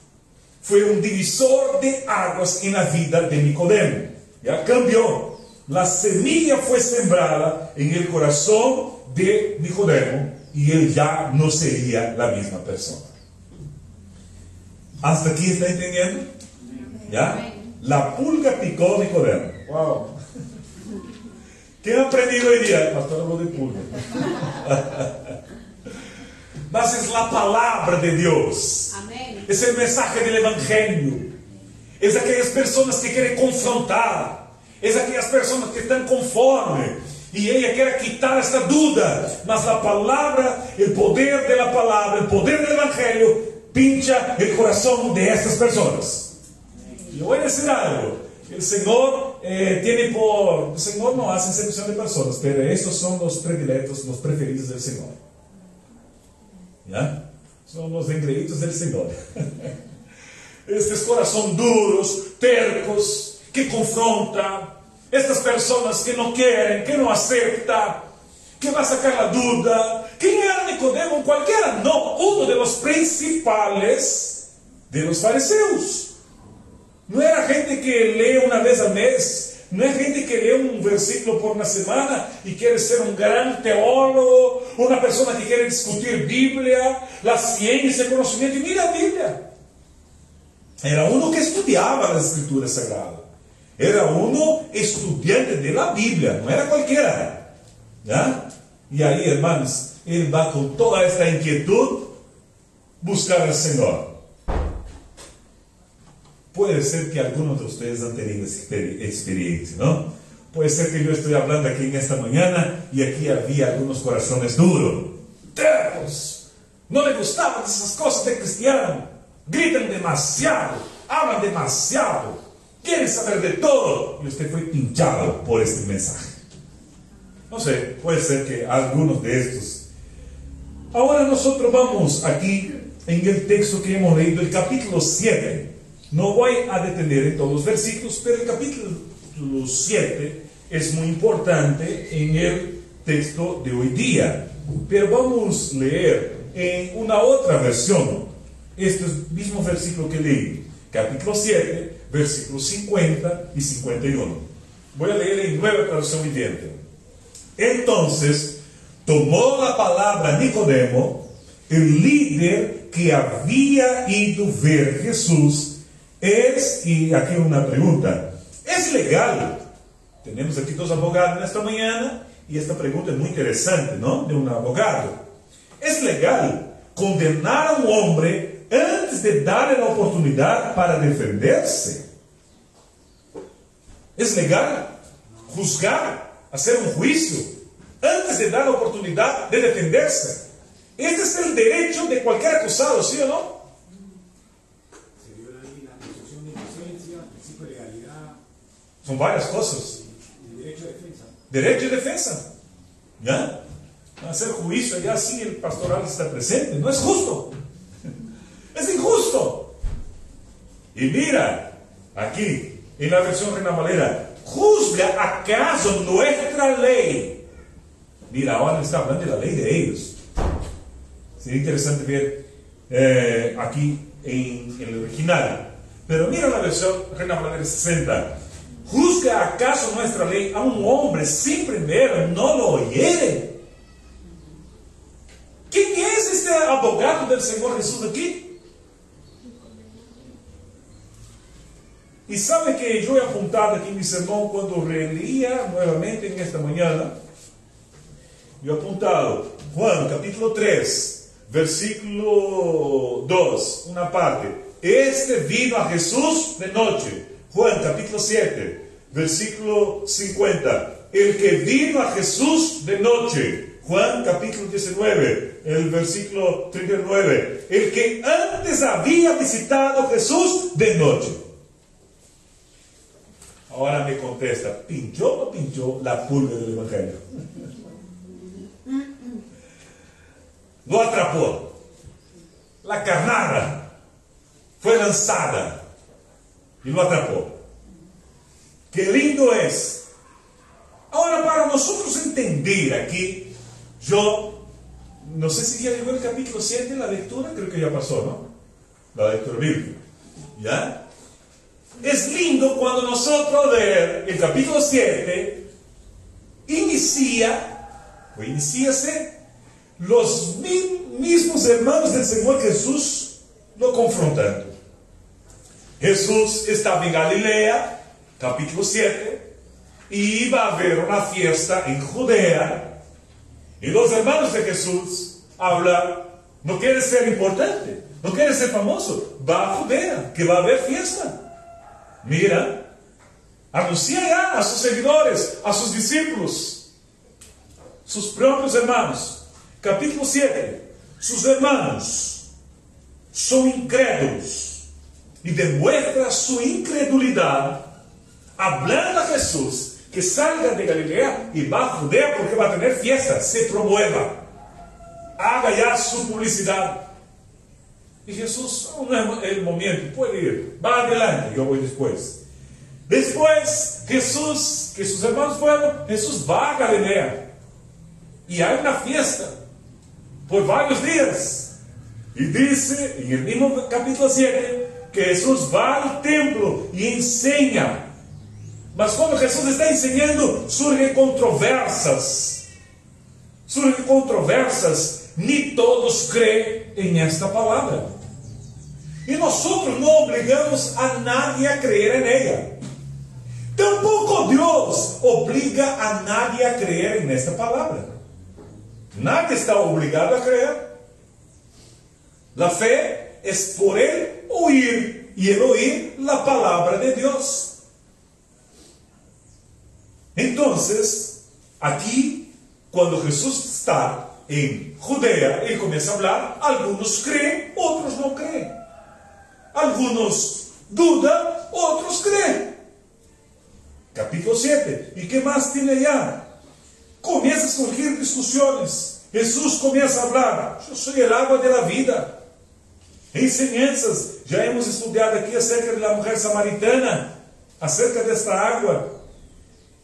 Speaker 1: fue un divisor de aguas en la vida de Nicodemo. Ya cambió. La semilla fue sembrada en el corazón de Nicodemo y él ya no sería la misma persona. ¿Hasta aquí está entendiendo? ¿Ya? La pulga picó Nicodemo. Wow. ¿Qué han aprendido hoy día? El pastor habló de pulga. Mas es la palabra de Dios.
Speaker 4: Amén.
Speaker 1: Es el mensaje del Evangelio. Es aquellas personas que quieren confrontar. Es aquellas personas que están conformes. Y ella quiere quitar esta duda. Mas la palabra, el poder de la palabra, el poder del Evangelio, pincha el corazón de estas personas. Yo voy a decir algo. El Señor el Señor no hace excepción de personas, pero estos son los predilectos, los preferidos del Señor. ¿Ya? Son los engreídos del Señor. Estos corazones duros, tercos, que confrontan. Estas personas que no quieren, que no aceptan, que va a sacar la duda. ¿Quién era Nicodemo? Cualquiera. No, uno de los principales de los fariseos. No era gente que lee una vez al mes. No es gente que lee un versículo por una semana y quiere ser un gran teólogo, una persona que quiere discutir Biblia, la ciencia, el conocimiento. Y mira la Biblia. Era uno que estudiaba la Escritura Sagrada. Era uno estudiante de la Biblia, no era cualquiera. ¿Ya? Y ahí, hermanos, él va con toda esta inquietud buscar al Señor. Puede ser que algunos de ustedes han tenido esa experiencia, ¿no? Puede ser que yo estoy hablando aquí en esta mañana y aquí había algunos corazones duros, tercos, no le gustaban esas cosas de cristiano, gritan demasiado, hablan demasiado, quieren saber de todo, y usted fue pinchado por este mensaje. No sé, puede ser que algunos de estos. Ahora nosotros vamos aquí en el texto que hemos leído, el capítulo 7. No voy a detener en todos los versículos, pero el capítulo 7 es muy importante en el texto de hoy día. Pero vamos a leer en una otra versión este mismo versículo que leí, capítulo 7, versículos 50 y 51. Voy a leer en Nueva Traducción Viviente. Entonces tomó la palabra Nicodemo, el líder que había ido ver a Jesús. Y aquí una pregunta, ¿es legal? Tenemos aquí dos abogados en esta mañana, y esta pregunta es muy interesante, ¿no? De un abogado. ¿Es legal condenar a un hombre antes de darle la oportunidad para defenderse? ¿Es legal juzgar, hacer un juicio, antes de dar la oportunidad de defenderse? Este es el derecho de cualquier acusado, ¿sí o no? Son varias cosas.
Speaker 5: Derecho de defensa.
Speaker 1: Derecho de defensa. ¿Ya? Hacer juicio ya sin el pastoral está presente. No es justo. Es injusto. Y mira, aquí, en la versión Reina Valera, ¿juzga acaso nuestra ley? Mira, ahora está hablando de la ley de ellos. Sería interesante ver aquí en el original. Pero mira la versión Reina Valera 60. ¿Juzga acaso nuestra ley a un hombre sin primero no lo oyere? ¿Quién es este abogado del Señor Jesús aquí? Y sabe que yo he apuntado aquí en mi sermón cuando releía nuevamente en esta mañana. Yo he apuntado Juan capítulo 3, versículo 2, una parte. Este vino a Jesús de noche. Juan capítulo 7, versículo 50. El que vino a Jesús de noche. Juan capítulo 19, el versículo 39. El que antes había visitado a Jesús de noche. Ahora me contesta, ¿pinchó o no pinchó la pulga del Evangelio? Lo atrapó. La carnada fue lanzada y lo atrapó. ¡Qué lindo es! Ahora, para nosotros entender aquí, yo no sé si ya llegó el capítulo 7, la lectura, creo que ya pasó, ¿no? La lectura bíblica. ¿Ya? Es lindo cuando nosotros leemos el capítulo 7, inicíase los mismos hermanos del Señor Jesús lo confrontando. Jesús estaba en Galilea, capítulo 7, y iba a haber una fiesta en Judea, y los hermanos de Jesús hablan, no quiere ser importante, no quiere ser famoso, va a Judea, que va a haber fiesta. Mira, anuncia ya a sus seguidores, a sus discípulos, sus propios hermanos. Capítulo 7, sus hermanos son incrédulos y demuestra su incredulidad hablando a Jesús que salga de Galilea y va a Judea porque va a tener fiesta, se promueva, haga ya su publicidad. Y Jesús, no es el momento, puede ir, va adelante, yo voy después. Después, Jesús, que sus hermanos fueron, Jesús va a Galilea y hay una fiesta por varios días. Y dice en el mismo capítulo 7, que Jesús va al templo y enseña. Mas cuando Jesús está enseñando, surgen controversias. Surgen controversias. Ni todos creen en esta palabra. Y nosotros no obligamos a nadie a creer en ella. Tampoco Dios obliga a nadie a creer en esta palabra. Nadie está obligado a creer. La fe es por el oír, y el oír la palabra de Dios. Entonces, aquí, cuando Jesús está en Judea, Él comienza a hablar. Algunos creen, otros no creen. Algunos dudan, otros creen. Capítulo 7. ¿Y qué más tiene allá? Comienza a surgir discusiones. Jesús comienza a hablar. Yo soy el agua de la vida. Enseñanzas. Ya hemos estudiado aquí acerca de la mujer samaritana, acerca de esta agua.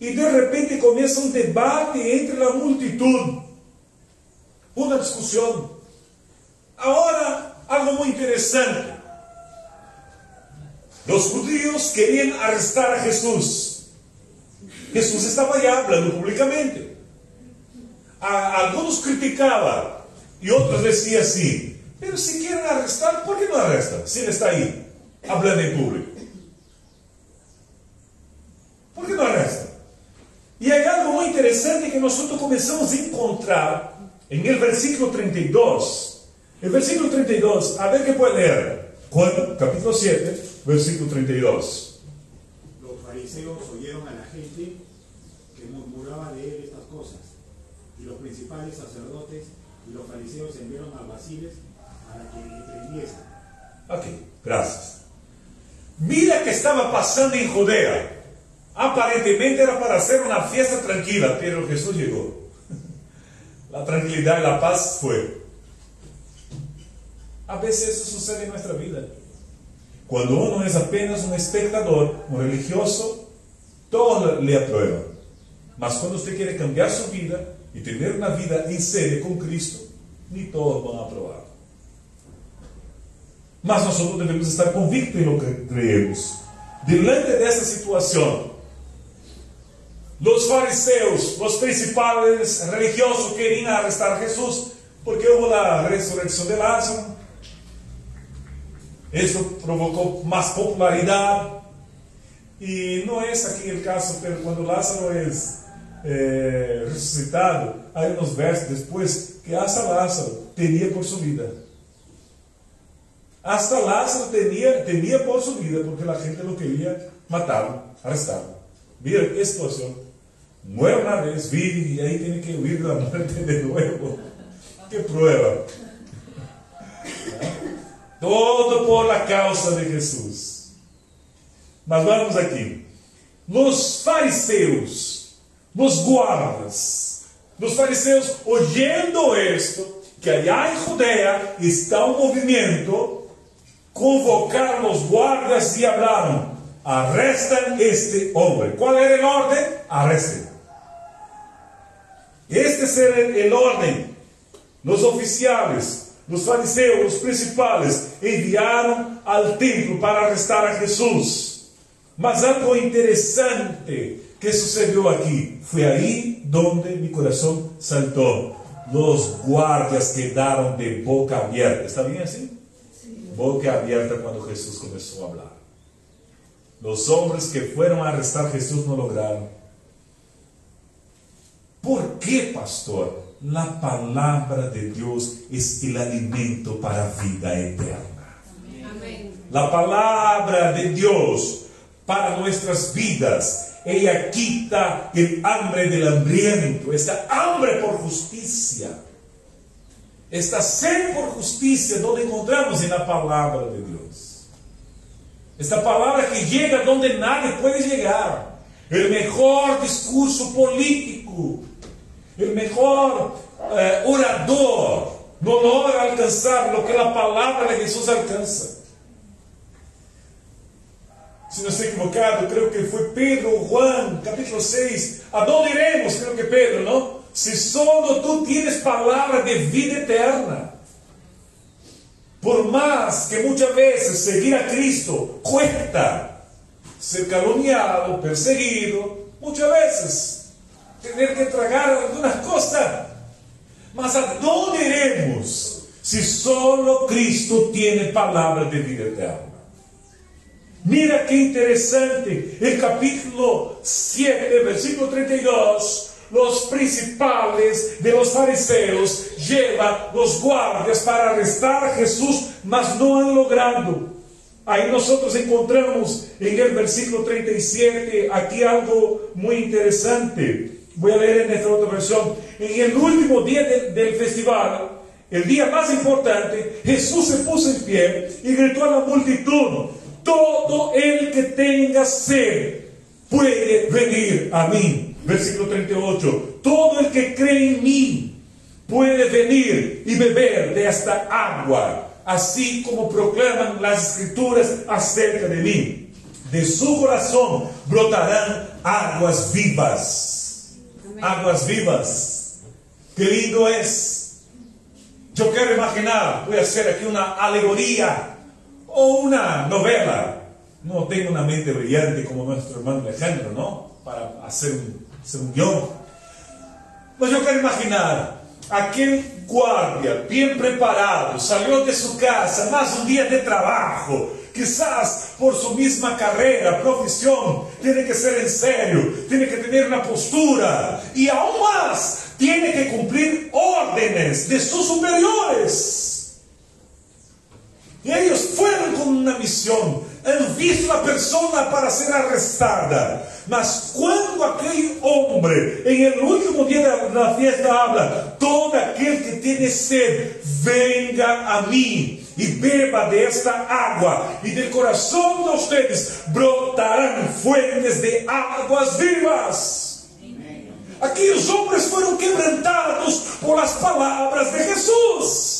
Speaker 1: Y de repente comienza un debate entre la multitud. Una discusión. Ahora, algo muy interesante. Los judíos querían arrestar a Jesús. Jesús estaba ya hablando públicamente. Algunos criticaban y otros decían así: pero si quieren arrestar, ¿por qué no arrestan? Si él está ahí, hablando en público. ¿Por qué no arrestan? Y hay algo muy interesante que nosotros comenzamos a encontrar en el versículo 32. El versículo 32, a ver qué puede leer. Juan, capítulo 7, versículo 32.
Speaker 5: Los fariseos oyeron a la gente que murmuraba de él estas cosas, y los principales sacerdotes y los fariseos enviaron alguaciles para que le prendiesen.
Speaker 1: Ok, gracias. Mira que estaba pasando en Judea. Aparentemente era para hacer una fiesta tranquila, pero Jesús llegó. La tranquilidad y la paz fue. A veces eso sucede en nuestra vida. Cuando uno es apenas un espectador, un religioso, todo le aprueba. Mas cuando usted quiere cambiar su vida y tener una vida en serio con Cristo, ni todos van a aprobar. Mas nosotros debemos estar convictos en lo que creemos. Delante de esta situación, los fariseos, los principales religiosos querían arrestar a Jesús porque hubo la resurrección de Lázaro. Eso provocó más popularidad. Y no es aquí el caso, pero cuando Lázaro es resucitado, hay unos versos después que hasta Lázaro temía por su vida. Hasta Lázaro temía por su vida porque la gente lo quería matar, arrestar. Mira qué situación. Muere una vez, vive y ahí tiene que huir de la muerte de nuevo. ¡Qué prueba! Todo por la causa de Jesús. Mas vamos aquí. Los fariseos, los guardas, los fariseos oyendo esto, que allá en Judea está un movimiento, convocaron los guardas y hablaron: arrestan este hombre. ¿Cuál era el orden? Arresten. Este es el orden. Los oficiales, los fariseos, los principales, enviaron al templo para arrestar a Jesús. Mas algo interesante que sucedió aquí, fue ahí donde mi corazón saltó. Los guardias quedaron de boca abierta. ¿Está bien así? Sí. Boca abierta cuando Jesús comenzó a hablar. Los hombres que fueron a arrestar a Jesús no lograron. ¿Por qué, pastor? La palabra de Dios es el alimento para vida eterna.
Speaker 3: Amén.
Speaker 1: La palabra de Dios para nuestras vidas, ella quita el hambre del hambriento, esta hambre por justicia, esta sed por justicia, donde encontramos en la palabra de Dios. Esta palabra que llega donde nadie puede llegar. El mejor discurso político, el mejor orador no logra alcanzar lo que la palabra de Jesús alcanza. Si no estoy equivocado, creo que fue Pedro o Juan, capítulo 6. ¿A dónde iremos? Creo que Pedro, ¿no? Si solo tú tienes palabra de vida eterna. Por más que muchas veces seguir a Cristo cuesta, ser calumniado, perseguido, muchas veces tener que tragar algunas cosas. Mas ¿a dónde iremos si solo Cristo tiene palabras de vida eterna? Mira qué interesante, el capítulo 7, versículo 32. Los principales de los fariseos llevan los guardias para arrestar a Jesús, mas no han logrado. Ahí nosotros encontramos en el versículo 37 aquí algo muy interesante. Voy a leer en esta otra versión. En el último día del festival, el día más importante, Jesús se puso en pie y gritó a la multitud: todo el que tenga sed puede venir a mí. Versículo 38. Todo el que cree en mí puede venir y beber de esta agua, así como proclaman las escrituras acerca de mí. De su corazón brotarán aguas vivas. Amén. Aguas vivas. Qué lindo es. Yo quiero imaginar, voy a hacer aquí una alegoría o una novela. No tengo una mente brillante como nuestro hermano Alejandro, ¿no? Para hacer un guión. Pues yo quiero imaginar aquel guardia bien preparado, salió de su casa, más un día de trabajo, quizás por su misma carrera, profesión, tiene que ser en serio, tiene que tener una postura, y aún más, tiene que cumplir órdenes de sus superiores. Y ellos fueron con una misión, han visto a la persona para ser arrestada. Mas cuando aquel hombre en el último día de la fiesta habla: todo aquel que tiene sed, venga a mí y beba de esta agua, y del corazón de ustedes brotarán fuentes de aguas vivas. Aquellos hombres fueron quebrantados por las palabras de Jesús.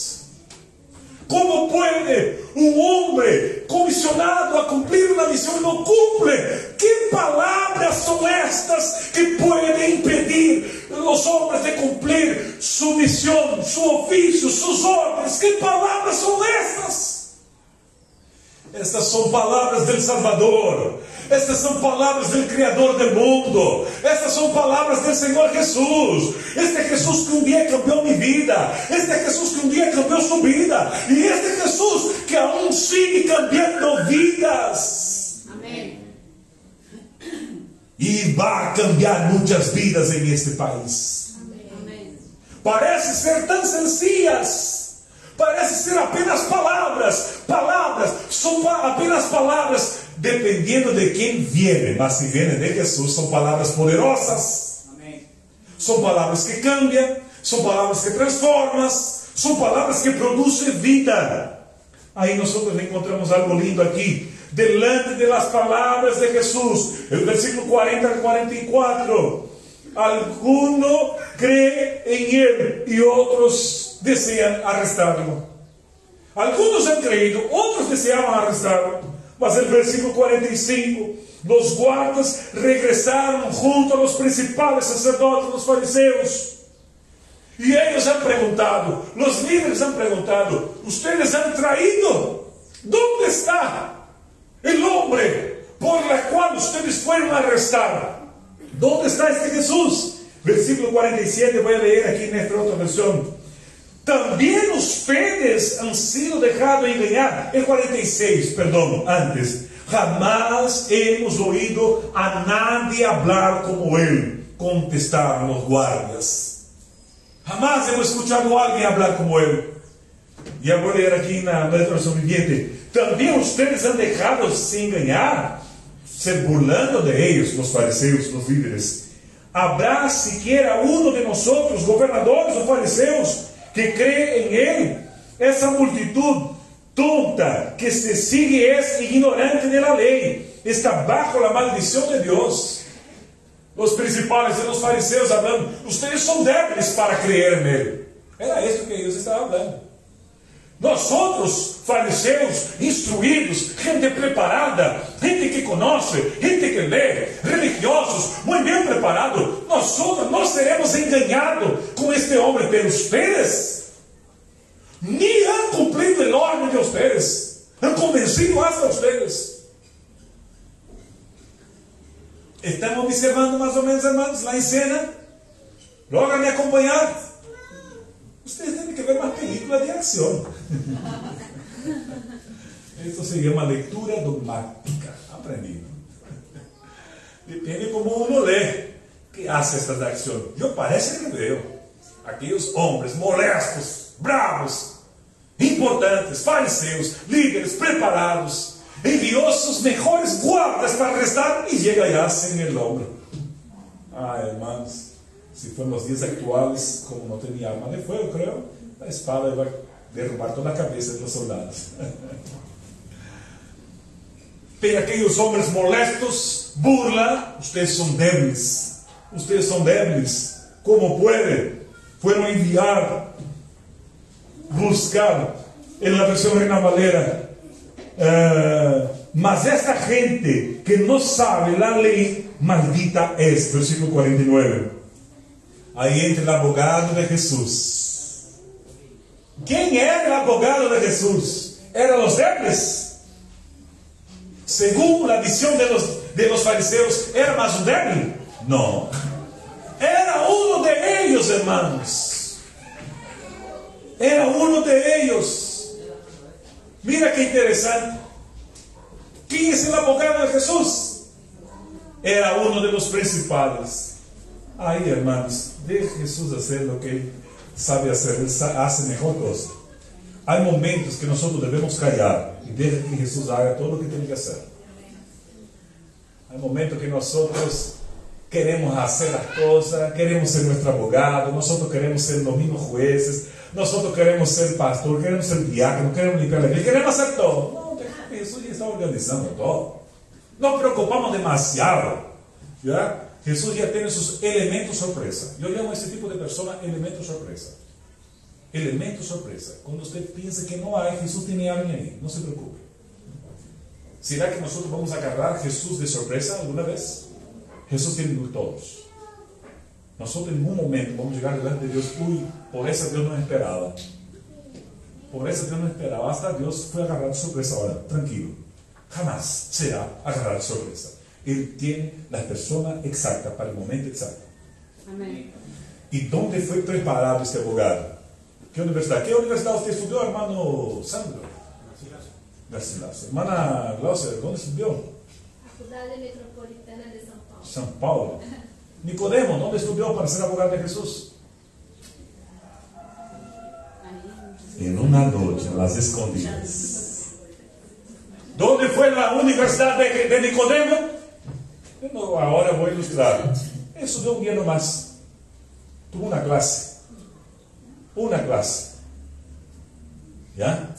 Speaker 1: ¿Cómo puede un hombre comisionado a cumplir una misión no cumple? ¿Qué palabras son estas que pueden impedir a los hombres de cumplir su misión, su oficio, sus órdenes? ¿Qué palabras son estas? Estas son palabras del Salvador. Estas son palabras del Creador del mundo. Estas son palabras del Señor Jesús. Este Jesús que un día cambió mi vida. Este Jesús que un día cambió su vida. Y este Jesús que aún sigue cambiando vidas.
Speaker 3: Amén.
Speaker 1: Y va a cambiar muchas vidas en este país.
Speaker 3: Amén.
Speaker 1: Parece ser tan sencillas. Parece ser apenas palabras. Son apenas palabras dependiendo de quién viene. Mas si viene de Jesús, son palabras poderosas. Amén. Son palabras que cambian. Son palabras que transforman. Son palabras que producen vida. Ahí nosotros encontramos algo lindo aquí. Delante de las palabras de Jesús. El versículo 40 al 44. Alguno cree en Él y otros desean arrestarlo. Algunos han creído, otros deseaban arrestarlo. Mas el versículo 45, los guardas regresaron junto a los principales sacerdotes, los fariseos. Y ellos han preguntado, los líderes han preguntado: ustedes han traído, ¿dónde está el hombre por el cual ustedes fueron a arrestar? ¿Dónde está este Jesús? Versículo 47, voy a leer aquí en esta otra versión. También ustedes han sido dejados engañar. El 46, perdón, antes. Jamás hemos oído a nadie hablar como él, contestaron los guardias. Jamás hemos escuchado a alguien hablar como él. Ya voy a leer aquí en la traducción viviente. También ustedes han dejado sin engañar, se burlando de ellos, los fariseos, los líderes. ¿Habrá siquiera uno de nosotros, gobernadores o fariseos, que cree en él? Esa multitud tonta que se sigue es ignorante de la ley, está bajo la maldición de Dios. Los principales de los fariseos hablando: ustedes son débiles para creer en él. Era esto que ellos estaban hablando. Nosotros, fariseos, instruidos, gente preparada, gente que conoce, gente que lee, religiosos, muy bien preparados, nosotros no seremos engañados con este hombre. Pero ustedes ni han cumplido el orden ustedes. Han convencido hasta ustedes. Estamos observando más o menos, hermanos, la escena. Logran me acompanhar. Ustedes tienen que ver más películas de acción. Esto se llama lectura dogmática. Aprendido. Depende como uno lee. ¿Qué hace esta de acción? Yo parece que veo aquellos hombres molestos, bravos, importantes, fariseos, líderes preparados, envió sus mejores guardas para arrestar y llega ya sin el hombro. Hermanos, si fueron los días actuales, como no tenía arma de fuego, creo, la espada iba a derrubar toda la cabeza de los soldados. Pero aquellos hombres molestos, burla, ustedes son débiles. Ustedes son débiles. ¿Cómo pueden? Fueron a enviar, buscar, en la versión Reina Valera. Mas esta gente que no sabe la ley, maldita es. Versículo 49. Ahí entra el abogado de Jesús. ¿Quién era el abogado de Jesús? Eran los débiles. Según la visión de los fariseos, ¿era más un débil? No. Era uno de ellos, hermanos. Era uno de ellos. Mira qué interesante. ¿Quién es el abogado de Jesús? Era uno de los principales. Ahí, hermanos, deje Jesús hacer lo que Él sabe hacer. Él hace mejor cosa. Hay momentos que nosotros debemos callar y dejar que Jesús haga todo lo que tiene que hacer. Hay momentos que nosotros queremos hacer las cosas, queremos ser nuestro abogado, nosotros queremos ser los mismos jueces, nosotros queremos ser pastor, queremos ser diácono, queremos limpiar la iglesia, queremos hacer todo. No, Jesús ya está organizando todo. Nos preocupamos demasiado. ¿Ya? Jesús ya tiene sus elementos sorpresa. Yo llamo a ese tipo de persona elementos sorpresa. Elemento sorpresa. Cuando usted piensa que no hay, Jesús tiene alguien ahí. No se preocupe. ¿Será que nosotros vamos a agarrar a Jesús de sorpresa alguna vez? Jesús tiene todos. Nosotros en un momento vamos a llegar delante de Dios. Uy, por eso Dios nos esperaba. Por eso Dios nos esperaba. Hasta Dios fue agarrado de sorpresa. Ahora, tranquilo. Jamás será agarrado de sorpresa. Él tiene la persona exacta para el momento exacto.
Speaker 4: Amén.
Speaker 1: ¿Y dónde fue preparado este abogado? ¿Qué universidad? ¿Qué universidad usted estudió, hermano Sandro? Garcilaso. Hermana Glaucia, ¿dónde estudió?
Speaker 3: Faculdade Metropolitana de São Paulo.
Speaker 1: São Paulo. Nicodemo, ¿dónde estudió para ser abogado de Jesús? En una noche, a las escondidas. ¿Dónde fue la universidad de Nicodemo? No, ahora voy a ilustrar. Estudió un día nomás. Tuvo una clase. Una clase. ¿Ya?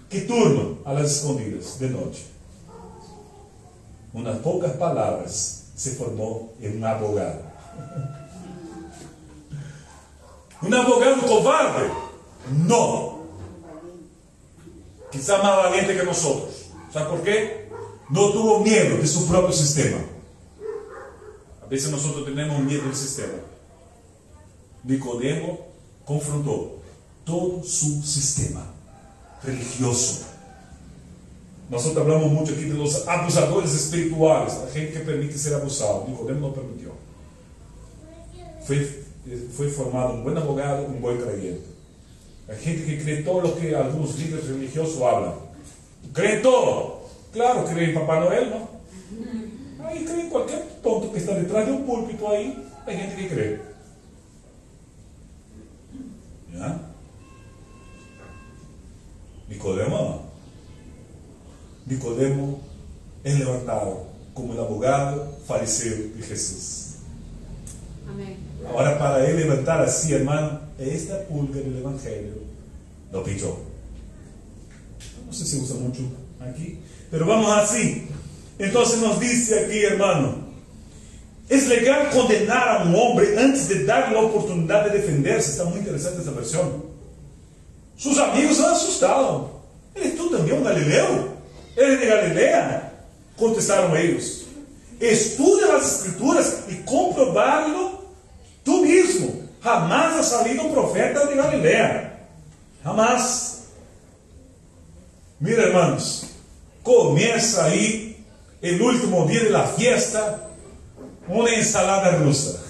Speaker 1: ¿Qué turno? A las escondidas, de noche. Unas pocas palabras se formó en un abogado. ¿Un abogado cobarde? No. Quizá más valiente que nosotros. ¿Sabe por qué? No tuvo miedo de su propio sistema. A veces nosotros tenemos miedo del sistema. Nicodemo confrontó todo su sistema religioso. Nosotros hablamos mucho aquí de los abusadores espirituales, la gente que permite ser abusado. Nicodemo no permitió. Fue formado un buen abogado, un buen creyente. Hay gente que cree todo lo que algunos líderes religiosos hablan. Creen todo. Claro, creen en Papá Noel, ¿no? Ahí creen cualquier tonto que está detrás de un púlpito ahí. Hay gente que cree. ¿Ya? Nicodemo es levantado como el abogado fariseo de Jesús.
Speaker 4: Amén.
Speaker 1: Ahora, para él levantar así, hermano, esta pulga del Evangelio lo pichó. No sé si usa mucho aquí, pero vamos así. Entonces nos dice aquí, hermano, es legal condenar a un hombre antes de darle la oportunidad de defenderse. Está muy interesante esta versión. Sus amigos se han asustado. ¿Eres tú también un galileo? ¿Eres de Galilea? Contestaron ellos. Estudia las escrituras y comprobarlo tú mismo. Jamás ha salido un profeta de Galilea. Jamás. Mira, hermanos, comienza ahí el último día de la fiesta, una ensalada rusa.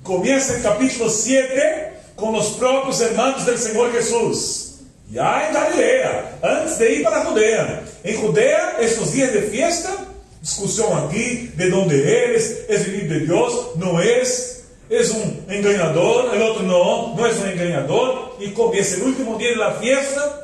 Speaker 1: Comienza el capítulo 7 con los propios hermanos del Señor Jesús, ya en Galilea, antes de ir para Judea. En Judea, estos días de fiesta, discusión aquí, de dónde eres, es el hijo de Dios, no es un engañador, el otro no es un engañador, y comienza el último día de la fiesta,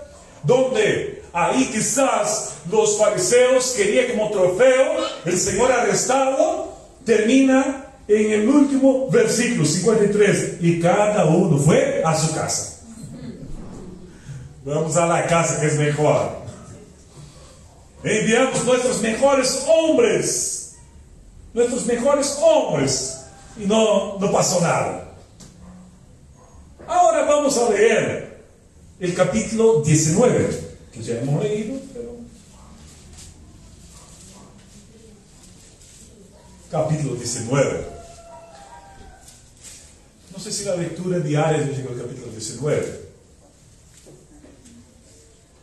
Speaker 1: donde ahí quizás los fariseos querían como trofeo el Señor arrestado. Termina en el último versículo 53, y cada uno fue a su casa. Vamos a la casa que es mejor. Enviamos nuestros mejores hombres, y no pasó nada. Ahora vamos a leer el capítulo 19, que ya hemos leído, pero... Capítulo 19. No sé si la lectura diaria llegó al capítulo 19.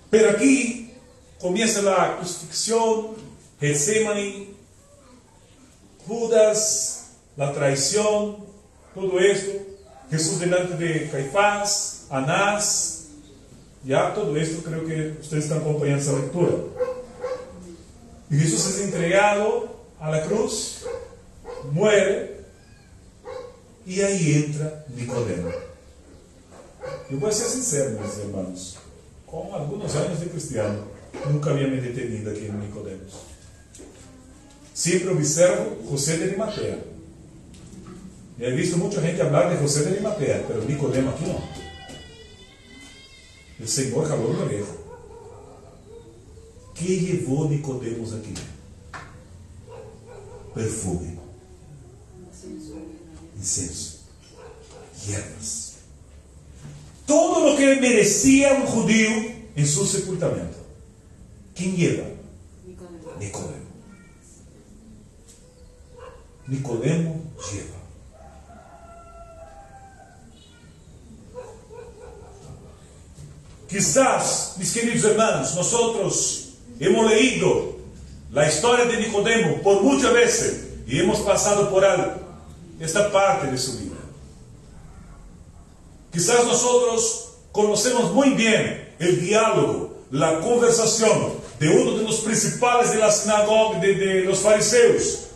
Speaker 1: Pero aquí comienza la crucifixión, Getsemaní, Judas, la traición, todo esto. Jesús delante de Caifás, Anás. Ya todo esto creo que ustedes están acompañando esa lectura. Y Jesús es entregado a la cruz, muere, y ahí entra Nicodemo. Yo voy a ser sincero, mis hermanos, con algunos años de cristiano, nunca había me detenido aquí en Nicodemo. Siempre observo José de Arimatea. He visto mucha gente hablar de José de Arimatea, pero Nicodemo aquí no. El Señor jaló la oreja. ¿Qué llevó Nicodemo aquí? Perfume, incienso, hierbas. Todo lo que merecía un judío en su sepultamiento. ¿Quién lleva? Nicodemo. Nicodemo lleva. Quizás, mis queridos hermanos, nosotros hemos leído la historia de Nicodemo por muchas veces y hemos pasado por alto esta parte de su vida. Quizás nosotros conocemos muy bien el diálogo, la conversación de uno de los principales de la sinagoga de los fariseos.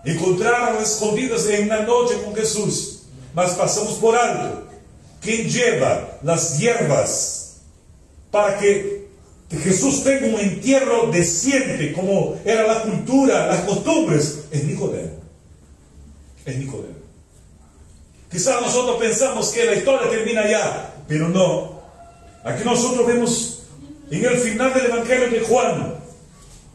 Speaker 1: Encontraron escondidas en la noche con Jesús, mas pasamos por alto. ¿Quién lleva las hierbas para que Jesús tenga un entierro decente, como era la cultura, las costumbres? Es Nicodemo. Es Nicodemo. Quizás nosotros pensamos que la historia termina ya, pero no. Aquí nosotros vemos en el final del Evangelio de Juan,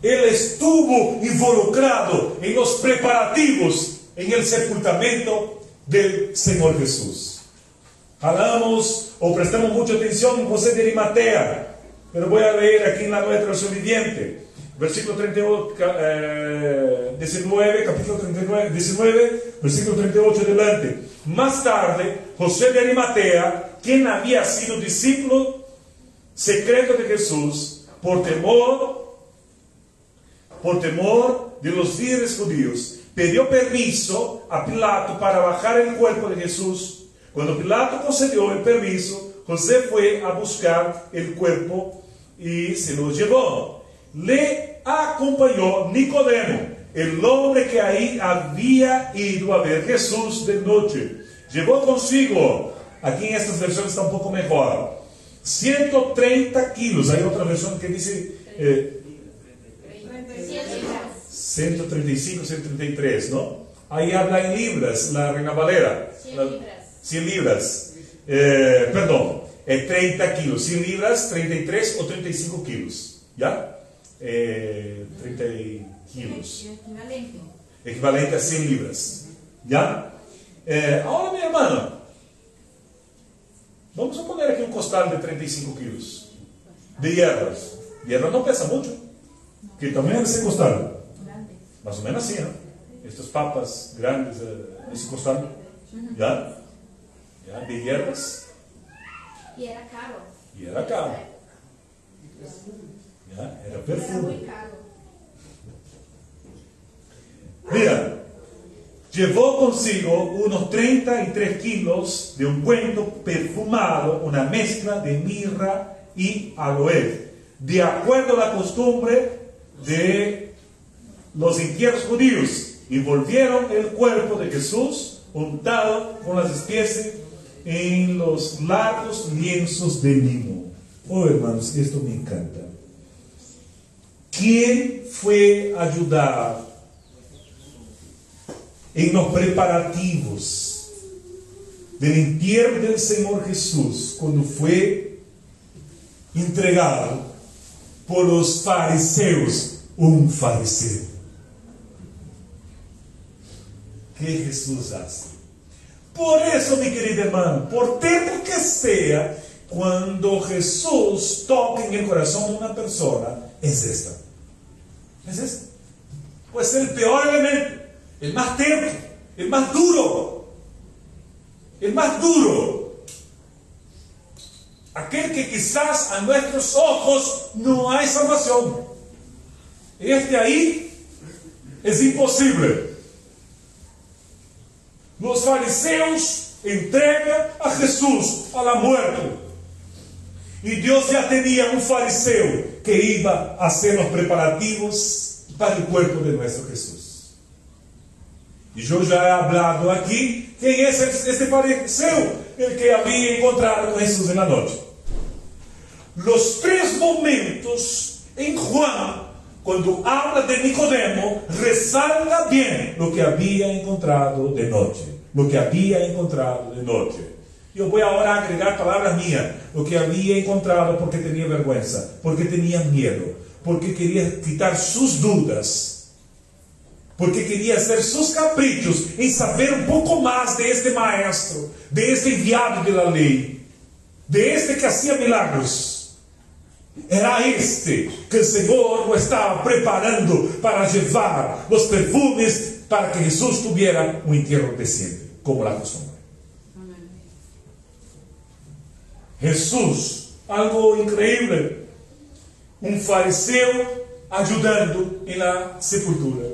Speaker 1: él estuvo involucrado en los preparativos en el sepultamento del Señor Jesús. Hablamos o prestamos mucha atención en José de Arimatea, pero voy a leer aquí en la nueva traducción viviente, versículo 19, capítulo 39, 19, versículo 38 adelante. Más tarde, José de Arimatea, quien había sido discípulo secreto de Jesús, por temor de los líderes judíos, pidió permiso a Pilato para bajar el cuerpo de Jesús. Cuando Pilato concedió el permiso, José fue a buscar el cuerpo y se lo llevó. Le acompañó Nicodemo, el hombre que ahí había ido a ver Jesús de noche. Llevó consigo, aquí en estas versiones está un poco mejor, 130 kilos. Hay otra versión que dice 135, 133, ¿no? Ahí habla en libras, la Reina Valera. 100 libras. Perdón, 30 kilos. 100 libras, 33 o 35 kilos. ¿Ya? 30 kilos. Equivalente a 100 libras. ¿Ya? Ahora, mi hermano, vamos a poner aquí un costal de 35 kilos de hierbas. Hierbas no pesa mucho, que también es ese costal. Más o menos así, ¿no? Estas papas grandes, ese costal. ¿Ya? De hierbas.
Speaker 3: Y era caro.
Speaker 1: Y era caro. ¿Ya? Era
Speaker 3: Era
Speaker 1: perfume.
Speaker 3: muy caro.
Speaker 1: Mira, llevó consigo unos 33 kilos de ungüento perfumado, una mezcla de mirra y aloe, de acuerdo a la costumbre de los entierros judíos, y volvieron el cuerpo de Jesús untado con las especies en los largos lienzos de lino. Oh, hermanos, esto me encanta. ¿Quién fue a ayudar en los preparativos del entierro del Señor Jesús cuando fue entregado por los fariseos? Un fariseo. ¿Qué Jesús hace? Por eso, mi querido hermano, por tempo que sea, cuando Jesús toca en el corazón de una persona, es esta. Es esta. Puede ser el peor elemento, el más terco, el más duro. El más duro. Aquel que quizás a nuestros ojos no hay salvación. Este ahí es imposible. Los fariseos entregan a Jesús a la muerte. Y Dios ya tenía un fariseo que iba a hacer los preparativos para el cuerpo de nuestro Jesús. Y yo ya he hablado aquí quién es este fariseo, el que había encontrado con Jesús en la noche. Los tres momentos en Juan, cuando habla de Nicodemo, resalta bien lo que había encontrado de noche. Lo que había encontrado de noche. Yo voy ahora a agregar palabras mías. Lo que había encontrado porque tenía vergüenza, porque tenía miedo, porque quería quitar sus dudas, porque quería hacer sus caprichos en saber un poco más de este maestro, de este enviado de la ley, de este que hacía milagros. Era este que el Señor lo estaba preparando para llevar los perfumes para que Jesús tuviera un entierro decente, como la costumbre.
Speaker 4: Amén.
Speaker 1: Jesús, algo increíble, un fariseo ayudando en la sepultura.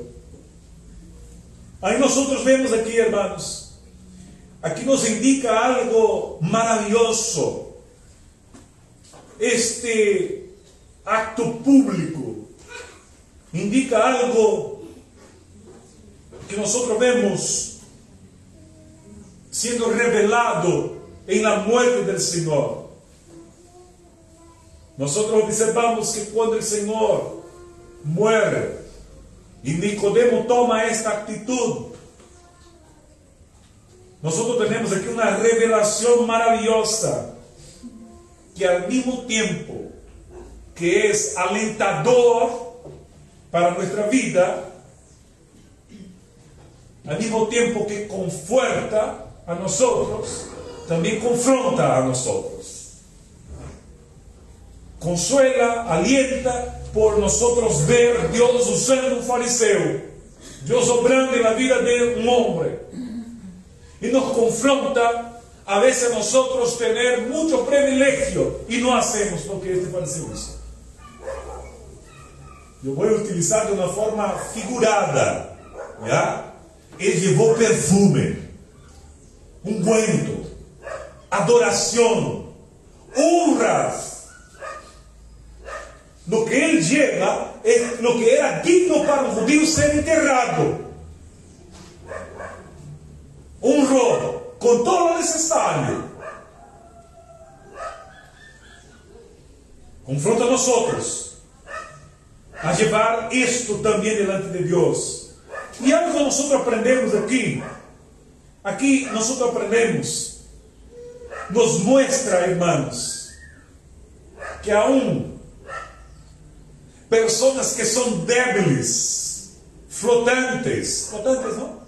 Speaker 1: Ahí nosotros vemos aquí, hermanos, aquí nos indica algo maravilloso. Este acto público indica algo que nosotros vemos siendo revelado en la muerte del Señor. Nosotros observamos que cuando el Señor muere y Nicodemo toma esta actitud, nosotros tenemos aquí una revelación maravillosa que al mismo tiempo que es alentador para nuestra vida, al mismo tiempo que conforta a nosotros, también confronta a nosotros. Consuela, alienta por nosotros ver Dios usando un fariseo, Dios obrando en la vida de un hombre, y nos confronta a veces nosotros tener mucho privilegio y no hacemos lo que este fariseo hizo. Yo voy a utilizar de una forma figurada, ¿ya? Él llevó perfume, ungüento, adoración, honras. Lo que él lleva es lo que era digno para un judío ser enterrado. Honró con todo lo necesario. Confronta a nosotros a llevar esto también delante de Dios. Y algo que nosotros aprendemos aquí nosotros aprendemos, nos muestra, hermanos, que aún personas que son débiles, flutuantes, ¿no?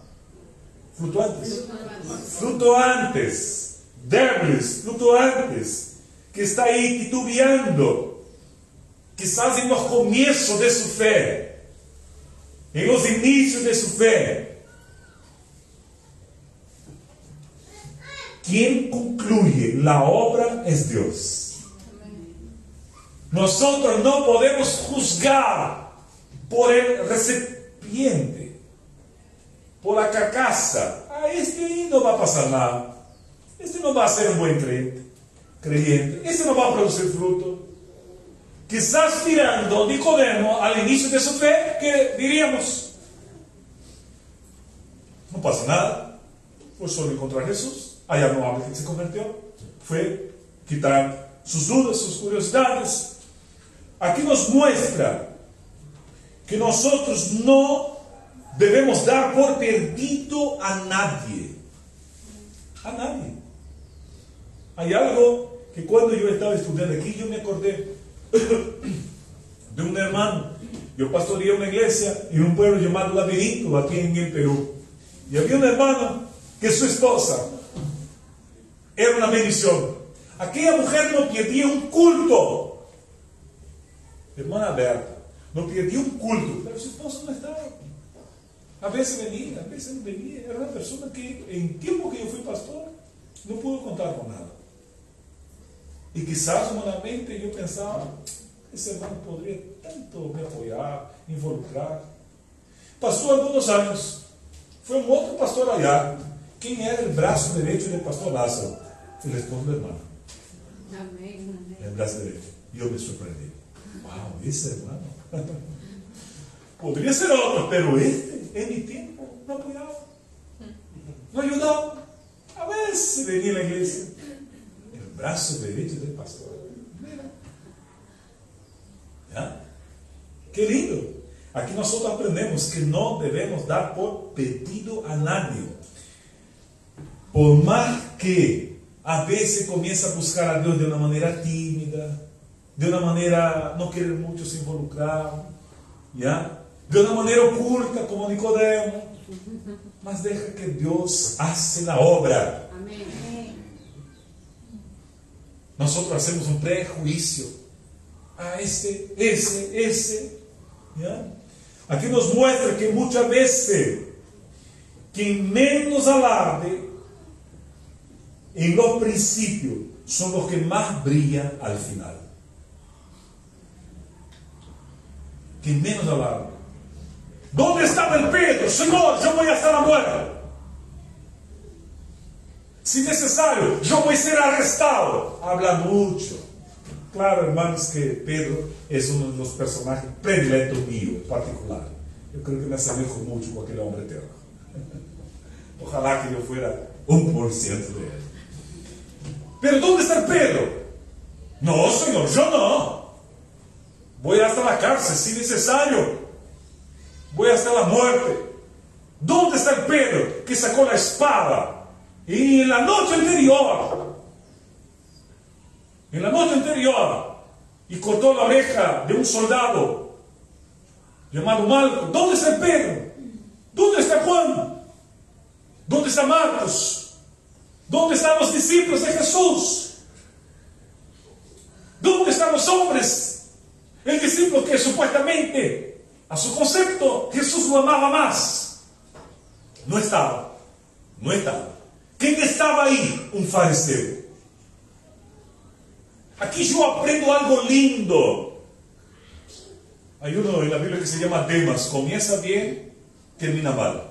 Speaker 1: Flutuantes, débiles, flutuantes, que está ahí titubeando, quizás en los comienzos de su fe, en los inicios de su fe. Quien concluye la obra es Dios. Nosotros no podemos juzgar por el recipiente, por la carcasa. A este no va a pasar nada. Este no va a ser un buen creyente. Este no va a producir fruto. Quizás mirando Nicodemo al inicio de su fe, que diríamos, no pasa nada, fue solo encontrar a Jesús, allá no habla que se convirtió, fue quitar sus dudas, sus curiosidades. Aquí nos muestra que nosotros no debemos dar por perdido a nadie. A nadie. Hay algo que cuando yo estaba estudiando aquí, yo me acordé de un hermano. Yo pastoreé una iglesia en un pueblo llamado Labirinto, aquí en el Perú. Y había un hermano que su esposa era una bendición. Aquella mujer no perdía un culto. Hermana Berta, no perdía un culto, pero su esposa no estaba. A veces venía, a veces no venía. Era una persona que en tiempo que yo fui pastor, no pudo contar con nada. Y quizás humanamente yo pensaba, ese hermano podría tanto me apoyar, involucrar. Pasó algunos años, fue un otro pastor allá. ¿Quién era el brazo derecho del pastor Lázaro? El esposo del hermano.
Speaker 4: Amén.
Speaker 1: El brazo derecho. Yo me sorprendí. Wow, ese hermano. Podría ser otro, pero este, en mi tiempo, no apoyaba. No ayudaba. A veces venía a la iglesia. El brazo derecho del pastor. Mira. ¿Ya? Qué lindo. Aquí nosotros aprendemos que no debemos dar por pedido a nadie. Por más que a veces comienza a buscar a Dios de una manera tímida, de una manera no querer mucho se involucrar, ¿ya? De una manera oculta como Nicodemo, mas deja que Dios hace la obra.
Speaker 4: Amén.
Speaker 1: Nosotros hacemos un prejuicio. Ese, ¿ya? Aquí nos muestra que muchas veces quien menos alarde en los principios son los que más brillan al final. Quien menos alarde. ¿Dónde estaba el Pedro? Señor, yo voy a estar a muerte. Si necesario, yo voy a ser arrestado. Habla mucho. Claro, hermanos, que Pedro es uno de los personajes predilectos mío, en particular. Yo creo que me asemejo mucho con aquel hombre eterno. Ojalá que yo fuera 1% de él. Pero ¿dónde está Pedro? No, Señor, yo no. Voy hasta la cárcel, si necesario. Voy hasta la muerte. ¿Dónde está el Pedro que sacó la espada? Y en la noche anterior, y cortó la oreja de un soldado llamado Malco. ¿Dónde está el Pedro? ¿Dónde está Juan? ¿Dónde está Marcos? ¿Dónde están los discípulos de Jesús? ¿Dónde están los hombres? El discípulo que supuestamente, a su concepto, Jesús lo amaba más. No estaba. ¿Quién estaba ahí? Un fariseo. Aquí yo aprendo algo lindo. Hay uno en la Biblia que se llama Demas. Comienza bien, termina mal.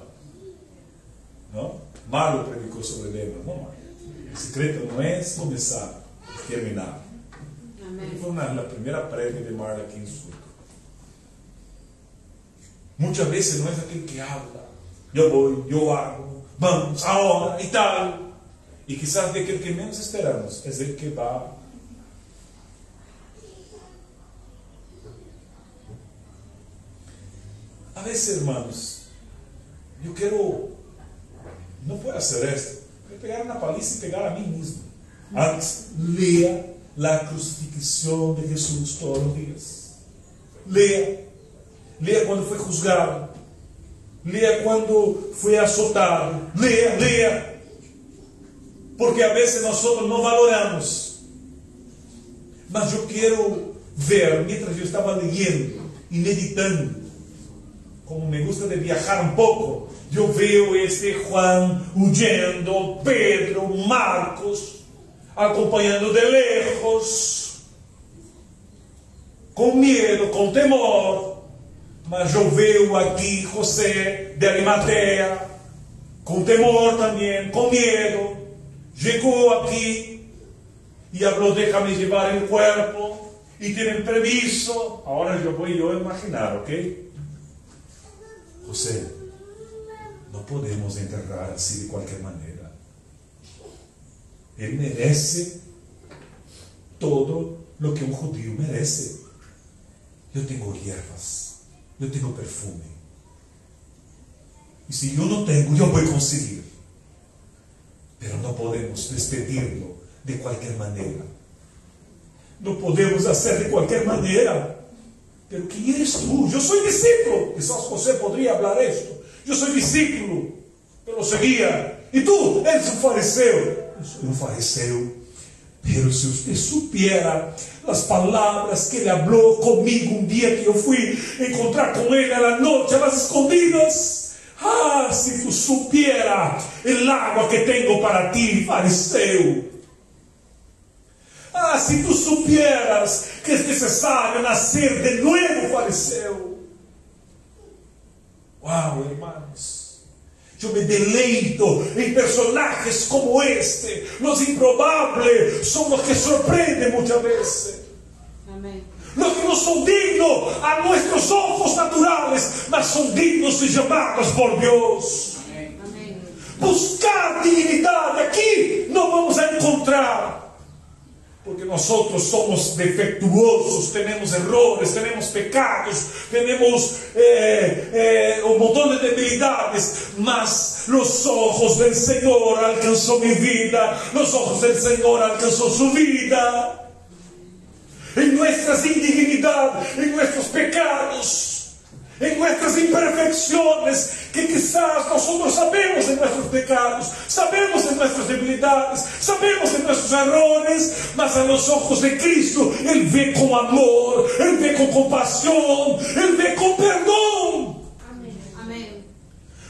Speaker 1: ¿No? Malo predicó sobre Demas. No, el secreto no es comenzar, es terminar.
Speaker 4: Amén.
Speaker 1: Fue la primera predica de Marla aquí en Sur. Muchas veces no es aquel que habla. Yo voy, yo hago, vamos, ahora y tal. Y quizás de que el que menos esperamos es el que va. A veces, hermanos, yo quiero, no puedo hacer esto, voy a pegar una paliza y pegar a mí mismo. Antes, lea la crucifixión de Jesús todos los días. Lea cuando fue juzgado. Lea cuando fue azotado. Lea. Porque a veces nosotros no valoramos. Mas yo quiero ver, mientras yo estaba leyendo y meditando, como me gusta de viajar un poco, yo veo Juan huyendo, Pedro, Marcos, acompañando de lejos. com medo, com temor. Mas eu vejo aqui José de Arimateia, com temor também, com medo. Chegou aqui e falou: déjame llevar el cuerpo. Y tienen previsto. Ahora yo voy a imaginar, ¿ok? José, no podemos enterrar así de cualquier manera. Él merece todo lo que un judío merece. Yo tengo hierbas, yo tengo perfume. Y si yo no tengo, yo voy a conseguir. Pero no podemos despedirlo de cualquier manera. No podemos hacer de cualquier manera. Pero ¿quién eres tú? Yo soy discípulo. Quizás José podría hablar esto. Yo soy discípulo, pero lo seguía. Y tú eres un fariseo. Yo soy un fariseo. Pero si usted supiera las palabras que él habló conmigo un día que yo fui a encontrar con él a la noche, a las escondidas. Ah, si tú supieras el agua que tengo para ti, fariseo. Ah, si tú supieras que es necesario nacer de nuevo, fariseo. Wow, hermanos. Yo me deleito en personajes como este. Los improbables son los que sorprenden muchas veces.
Speaker 4: Amén.
Speaker 1: Los que no son dignos a nuestros ojos naturales, mas son dignos y llamados por Dios.
Speaker 4: Amén.
Speaker 1: Buscar dignidad aquí no vamos a encontrar. Porque nosotros somos defectuosos, tenemos errores, tenemos pecados, tenemos un montón de debilidades, mas los ojos del Señor alcanzó mi vida, los ojos del Señor alcanzó su vida. En nuestras indignidades, en nuestros pecados, en nuestras imperfecciones, que quizás nosotros sabemos de nuestros pecados, sabemos de nuestras debilidades, sabemos de nuestros errores, mas a los ojos de Cristo Él ve con amor, Él ve con compasión, Él ve con perdón.
Speaker 4: Amén.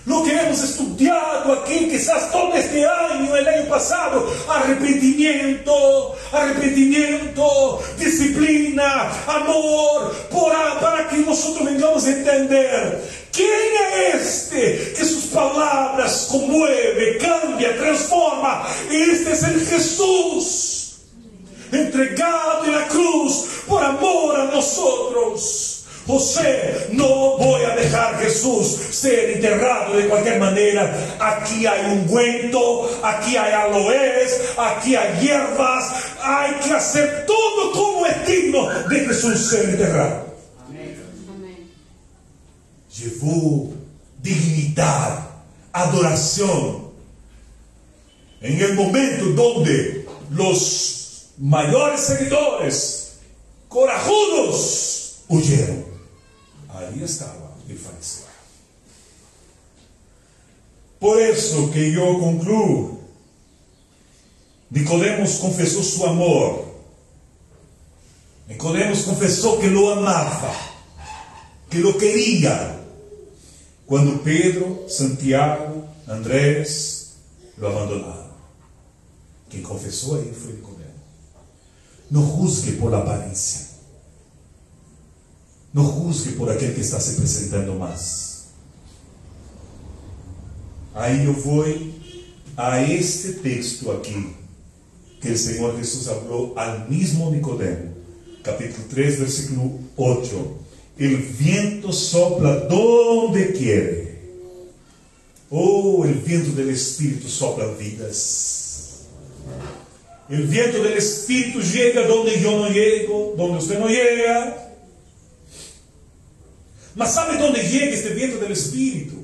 Speaker 1: Lo que hemos estudiado aquí, quizás todo este año, el año pasado, arrepentimiento, disciplina, amor, para que nosotros vengamos a entender quién es este que sus palabras conmueve, cambia, transforma. Este es el Jesús, entregado en la cruz por amor a nosotros. José, no voy a dejar a Jesús ser enterrado de cualquier manera. Aquí hay ungüento, aquí hay aloes, aquí hay hierbas. Hay que hacer todo como es digno de Jesús ser enterrado.
Speaker 4: Amén.
Speaker 1: Llevó dignidad, adoración. En el momento donde los mayores seguidores, corajudos, huyeron. Ahí estaba el fariseo. Por eso que yo concluyo, Nicodemos confesó su amor. Nicodemos confesó que lo amaba, que lo quería. Cuando Pedro, Santiago, Andrés lo abandonaron. Quien confesó ahí fue Nicodemo. No juzgue por la apariencia. No juzgue por aquel que está se presentando más. Ahí yo voy a este texto aquí, que el Señor Jesús habló al mismo Nicodemo, capítulo 3, versículo 8. El viento sopla donde quiere. Oh, el viento del Espíritu sopla vidas. El viento del Espíritu llega donde yo no llego, donde usted no llega. Mas ¿sabe dónde llega este viento del Espíritu?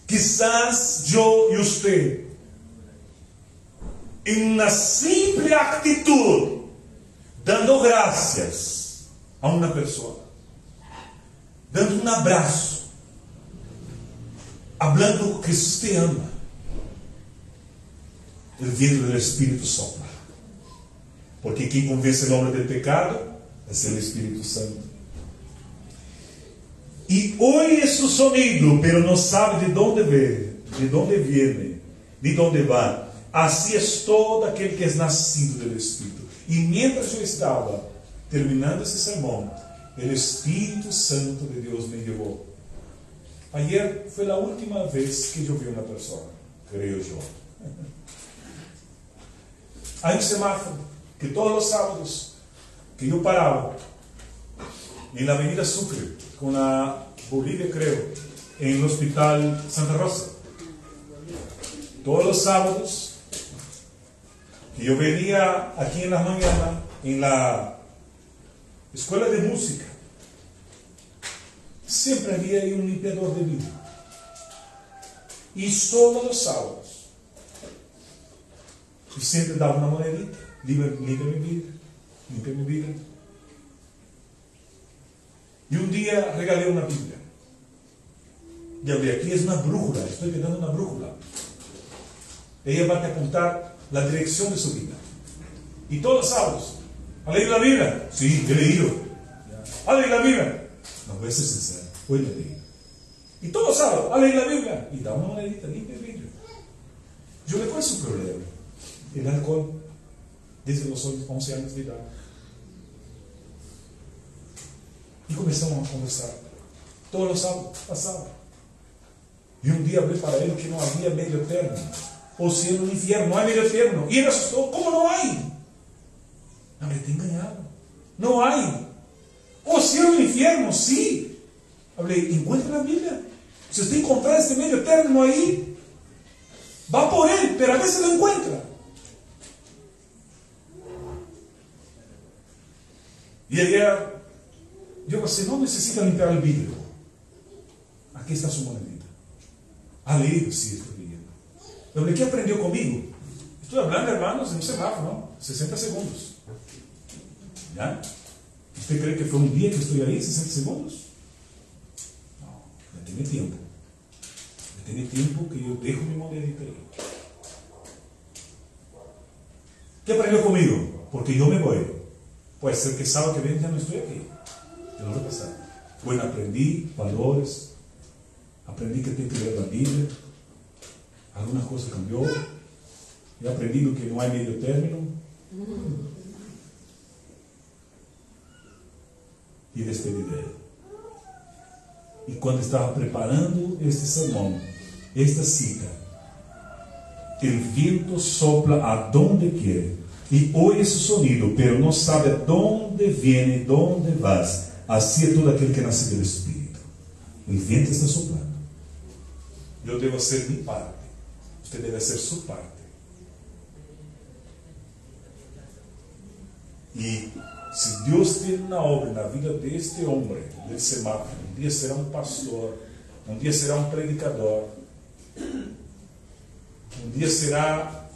Speaker 1: Quizás yo y usted, en una simple actitud, dando gracias a una persona, dando un abrazo, hablando que Jesús te ama, el viento del Espíritu sopla. Porque quien convence el hombre del pecado es el Espíritu Santo. Y oye su sonido, pero no sabe de dónde viene, ni dónde va. Así es todo aquel que es nacido del Espíritu. Y mientras yo estaba terminando ese sermón, el Espíritu Santo de Dios me llevó. Ayer fue la última vez que yo vi a una persona, creo yo. Hay un semáforo que todos los sábados que yo paraba en la avenida Sucre, con la Bolivia creo, en el hospital Santa Rosa. Todos los sábados que yo venía aquí en la mañana en la escuela de música, siempre había ahí un limpiador de vidrio. Y todos los sábados, y siempre daba una monedita, limpia mi vidrio. Y un día regalé una Biblia. Y hablé, aquí es una brújula, estoy dando una brújula. Ella va a apuntar la dirección de su vida. Y todos los sábados, ¿ha leído la Biblia? Sí, he leído. ¿Ha leído la Biblia? No, voy a ser sincero, hoy la he leído. Y todos los sábados, ¿ha leído la Biblia? Y da una monedita, limpia el vidrio. Yo le cuento su problema. El alcohol, desde los 11 años de edad. Y comenzamos a conversar. Todos los sábados pasaba. Y un día hablé para él que no había medio término. O cielo o infierno, no hay medio término. Y él asustó, ¿cómo no hay? Hablé, te he engañado. No hay. O cielo o infierno, sí. Hablé, encuentra la Biblia. Si usted encuentra este medio término ahí, va por él, pero a veces lo encuentra. Y ella, yo pensé, no necesita limpiar el vidrio. Aquí está su monedita. ¿Ha leído? Sí, estoy leyendo. Pero ¿qué aprendió conmigo? Estoy hablando, hermanos, en un semáforo, ¿no? 60 segundos. ¿Ya? ¿Usted cree que fue un día que estoy ahí, 60 segundos? No, ya tiene tiempo. Ya tiene tiempo que yo dejo mi monedita ahí. ¿Qué aprendió conmigo? Porque yo me voy. Puede ser que sábado que viene ya no estoy aquí. Yo no voy a pasar. Bueno, aprendí valores. Aprendí que tengo que leer la Biblia. Algunas cosas cambió. He aprendido que no hay medio término. Y despedí de él. Y cuando estaba preparando este sermón, esta cita, el viento sopla a donde quiere. Y oye su sonido, pero no sabe dónde viene, dónde vas. Así es todo aquel que nace del Espíritu. El viento está soplando. Yo debo hacer mi parte. Usted debe hacer su parte. Y si Dios tiene una obra en la vida de este hombre, del semáforo, un día será un pastor, un día será un predicador, un día será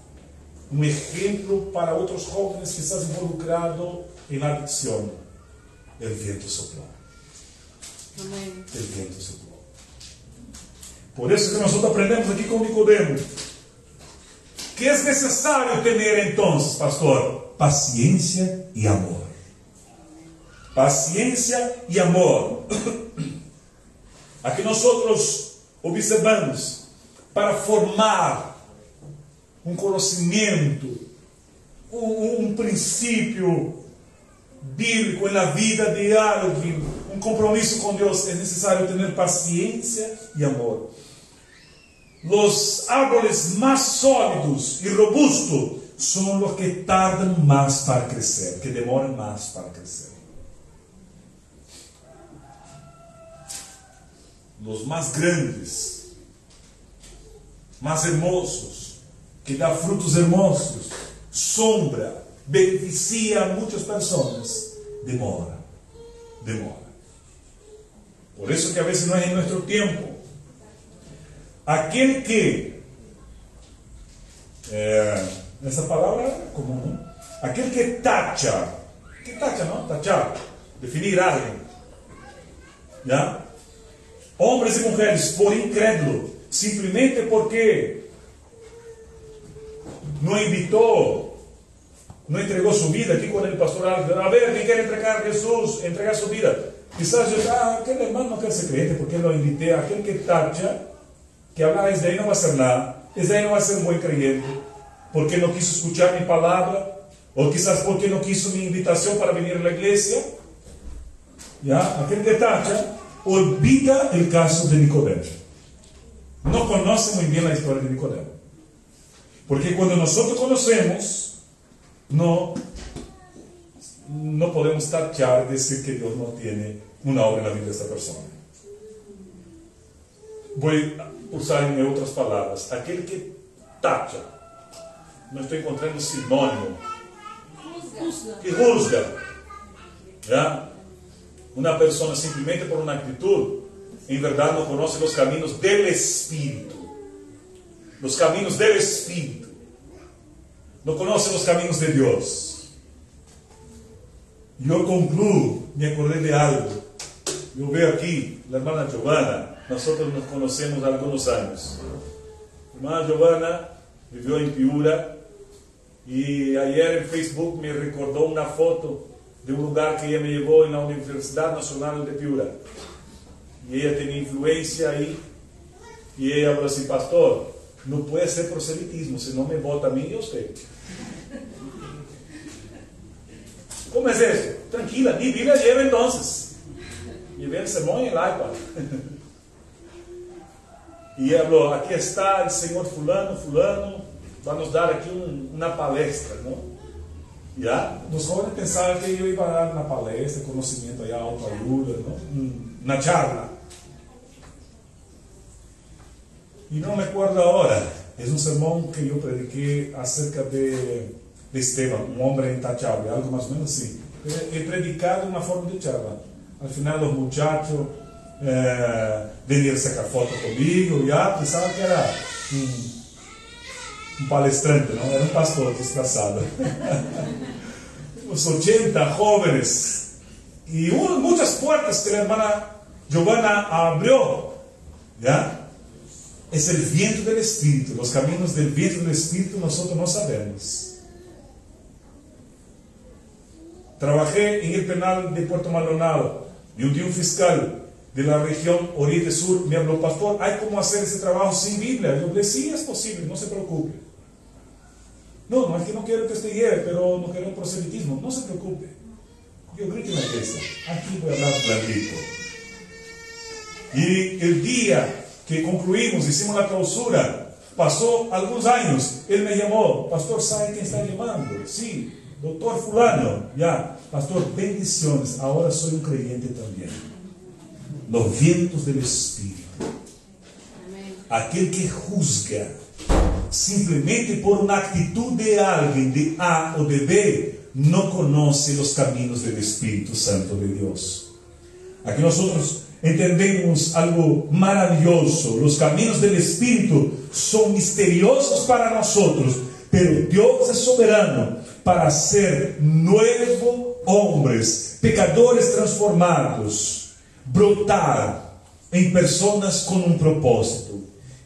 Speaker 1: un ejemplo para otros jóvenes que están involucrados en la adicción. El viento sopló.
Speaker 4: Amén.
Speaker 1: El viento sopló. Por eso que nosotros aprendemos aquí con Nicodemo. ¿Qué es necesario tener entonces, pastor? Paciencia y amor. Paciencia y amor. Aquí nosotros observamos para formar un conocimiento, un principio bíblico en la vida de alguien, un compromiso con Dios, es necesario tener paciencia y amor. Los árboles más sólidos y robustos son los que tardan más para crecer, que demoran más para crecer. Los más grandes, más hermosos, que da frutos hermosos, sombra, beneficia a muchas personas, demora. Por eso que a veces no es en nuestro tiempo. Aquel que, esa palabra común, ¿no? Aquel que tacha, ¿qué tacha, no? Tachar, definir a alguien, ¿ya? Hombres y mujeres por incrédulo, simplemente porque no invitó, no entregó su vida. Aquí con el pastor Álvaro, a ver, ¿quién quiere entregar a Jesús? Entregar su vida. Quizás yo, aquel hermano no quiere ser creyente, porque lo invité. Aquel que tacha, que habla desde ahí no va a hacer nada, desde ahí no va a ser un buen creyente. porque no quiso escuchar mi palabra, o quizás porque no quiso mi invitación para venir a la iglesia. ¿Ya? Aquel que tacha olvida el caso de Nicodemo. No conoce muy bien la historia de Nicodemo. Porque cuando nosotros conocemos, no podemos tachar y decir que Dios no tiene una obra en la vida de esta persona. Voy a usar en otras palabras. Aquel que tacha, no estoy encontrando sinónimo, que juzga. ¿Ya? Una persona simplemente por una actitud, en verdad no conoce los caminos del Espíritu. Los caminos del Espíritu. No conoce los caminos de Dios. Yo concluyo, me acordé de algo. Yo veo aquí la hermana Giovanna. Nosotros nos conocemos algunos años. La hermana Giovanna vivió en Piura. Y ayer en Facebook me recordó una foto de un lugar que ella me llevó en la Universidad Nacional de Piura. Y ella tenía influencia ahí. Y ella habló así: pastor, no puede ser proselitismo, si no me vota a mí y a usted. ¿Cómo es eso? Tranquila, ni Biblia lleva entonces. Llevé el sermón en el iPad. Y ella habló: aquí está el señor fulano, va a nos dar aquí una palestra, ¿no? ¿Ya? Los jóvenes pensaban que yo iba a dar una palestra, conocimiento allá, autoayuda, ¿no? Una charla. Y no me acuerdo ahora, es un sermón que yo prediqué acerca de Esteban, un hombre intachable, algo más o menos así. He predicado una forma de charla. Al final los muchachos venían a sacar fotos conmigo, ya pensaban que era un palestrante, ¿no? Era un pastor disfrazado. Unos 80 jóvenes. Y muchas puertas que la hermana Giovanna abrió, ¿ya? Es el viento del Espíritu. Los caminos del viento del Espíritu nosotros no sabemos. Trabajé en el penal de Puerto Maldonado y un día un fiscal de la región Oriente Sur me habló: pastor, ¿hay cómo hacer ese trabajo sin Biblia? Yo le dije: sí, es posible, no se preocupe. No es que no quiero que usted lleve, pero no quiero proselitismo. No se preocupe. Yo grito en la iglesia: aquí voy a hablar blandito. Y el día que concluimos, hicimos la clausura, pasó algunos años, él me llamó: pastor, ¿sabe quién está llamando? Sí, doctor fulano. Ya, pastor, bendiciones, ahora soy un creyente también. Los vientos del Espíritu. Aquel que juzga simplemente por una actitud de alguien, de A o de B, no conoce los caminos del Espíritu Santo de Dios. Aquí nosotros entendemos algo maravilloso. Los caminos del Espíritu son misteriosos para nosotros, pero Dios es soberano para hacer nuevos hombres, pecadores transformados, brotar en personas con un propósito.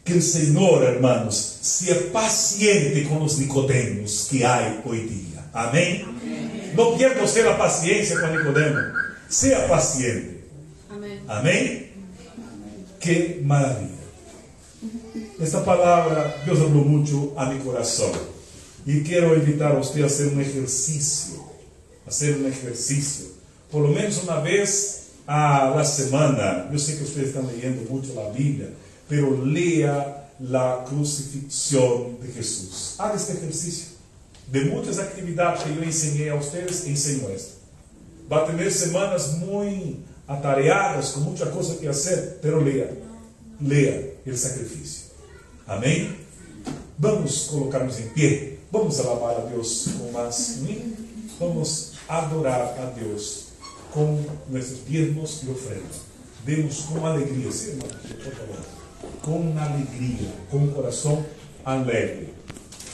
Speaker 1: Que el Señor, hermanos, sea paciente con los Nicodemos que hay hoy día. Amén. Amén. No pierda usted la paciencia con Nicodemo. Sea paciente. Amén. Amén. Qué maravilla. Esta palabra Dios habló mucho a mi corazón. Y quiero invitar a usted a hacer un ejercicio. Por lo menos una vez a la semana. Yo sé que ustedes están leyendo mucho la Biblia, pero lea la crucifixión de Jesús. Haga este ejercicio. De muchas actividades que yo enseñé a ustedes, enseño esto. Va a tener semanas muy atareadas, con muchas cosas que hacer, pero lea el sacrificio. Amén. Vamos a colocarnos en pie. Vamos a alabar a Dios con más. Vamos a adorar a Dios con nuestros diezmos y ofrendas. Demos con alegría, sí, hermano, por favor. Con alegría, con corazón alegre.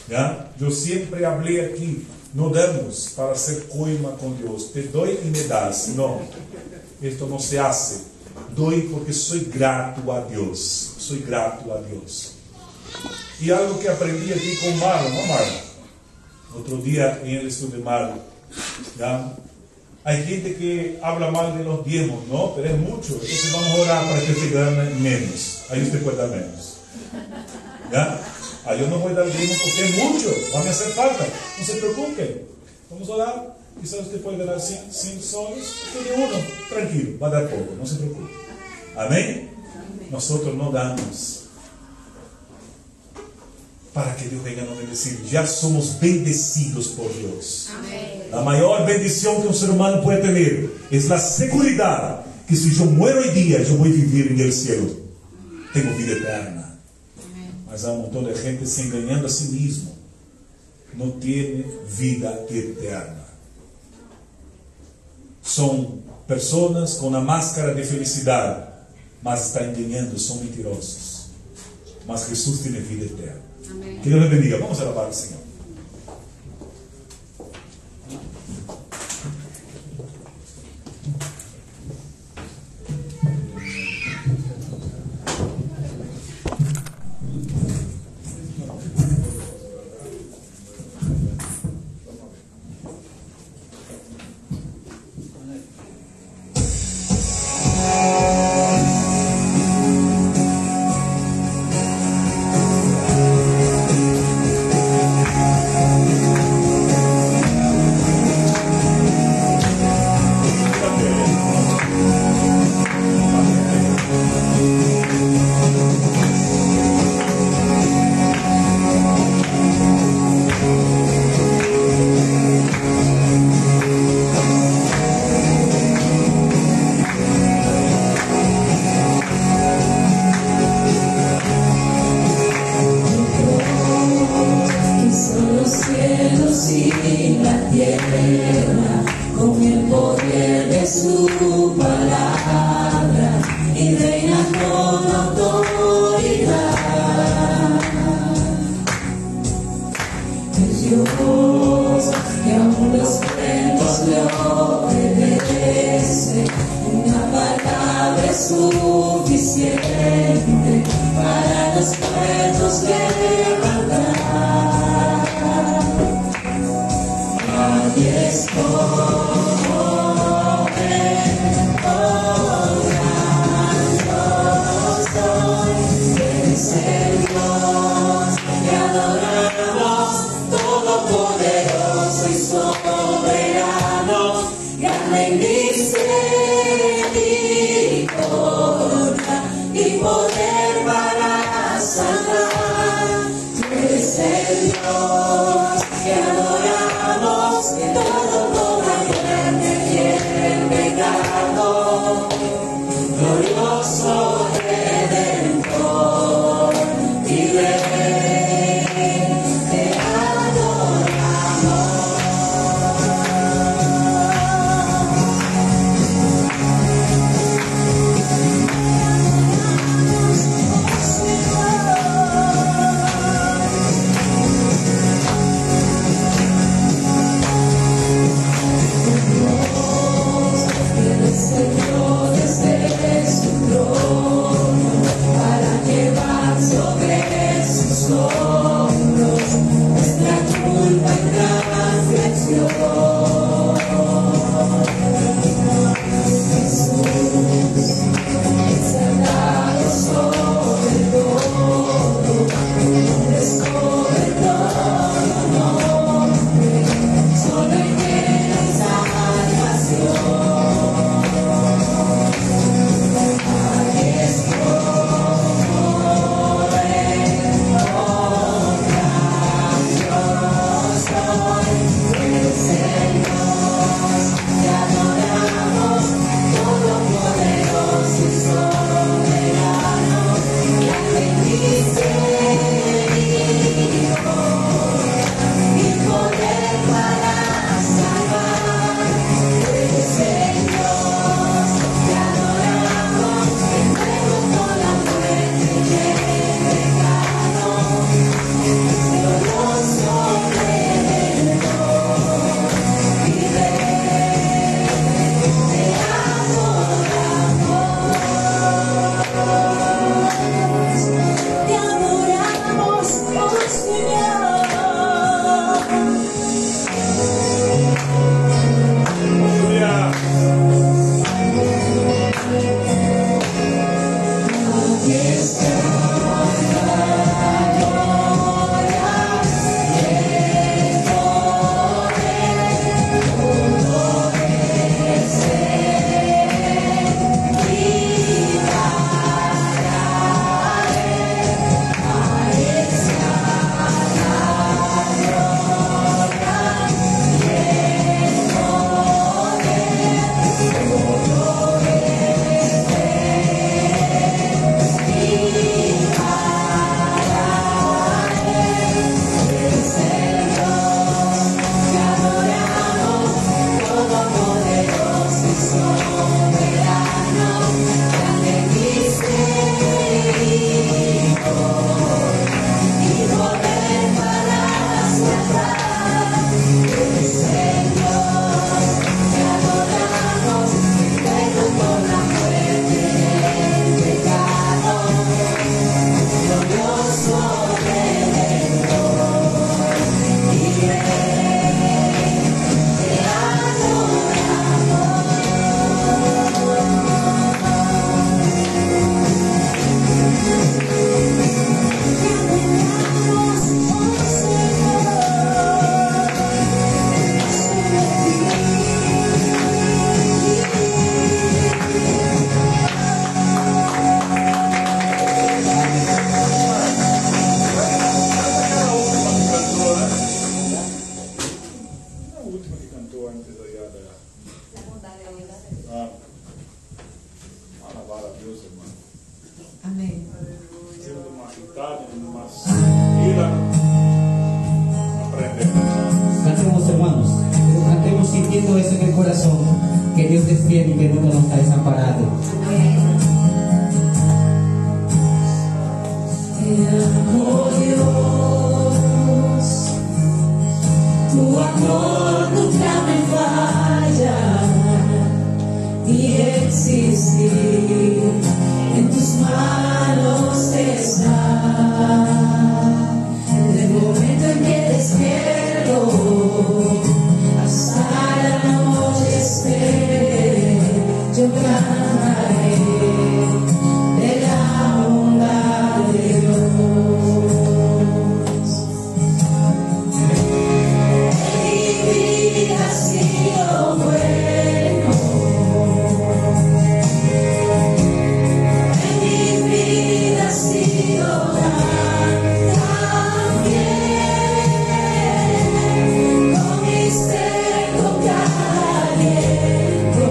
Speaker 1: ¿Ya? Yo siempre hablé aquí: no damos para hacer coima con Dios. Te doy y me das. No, esto no se hace. Doy porque soy grato a Dios. Soy grato a Dios. Y algo que aprendí aquí con Marlon, ¿no, Marlon? Otro día en el estudio de Marlon, ¿ya? Hay gente que habla mal de los diezmos, ¿no? Pero es mucho. Entonces vamos a orar para que usted gane menos. Ahí usted puede dar menos. ¿Ya? Yo no voy a dar el diezmo porque es mucho, va a hacer falta. No se preocupe. Vamos a orar. Quizás usted puede dar 100 soles. Tiene uno, tranquilo, va a dar poco, no se preocupe. Amén. Nosotros no damos para que Dios venga a nos bendecir. Ya somos bendecidos por Dios.
Speaker 3: Amén.
Speaker 1: La mayor bendición que un ser humano puede tener es la seguridad que si yo muero hoy día, yo voy a vivir en el cielo. Tengo vida eterna. Mas hay un montón de gente se engañando a sí mismo. No tiene vida eterna. Son personas con una máscara de felicidad, mas están engañando, son mentirosos. Mas Jesús tiene vida eterna.
Speaker 4: Amén.
Speaker 1: Que Dios les bendiga. Vamos a alabar al Señor.
Speaker 6: Say
Speaker 1: Ayúdanos a aprender.
Speaker 2: Cantemos, hermanos, pero cantemos sintiendo eso en el corazón, que Dios es fiel y que nunca nos ha desamparado.
Speaker 6: Te amo, Dios, tu amor nunca me falla, y existir en tus manos está. Desde el momento en que despierto hasta la noche esté, yo cantaré de la bondad de Dios. En mi vida ha sido bueno, en mi vida ha sido tan bien, con mi ser, con cada aliento,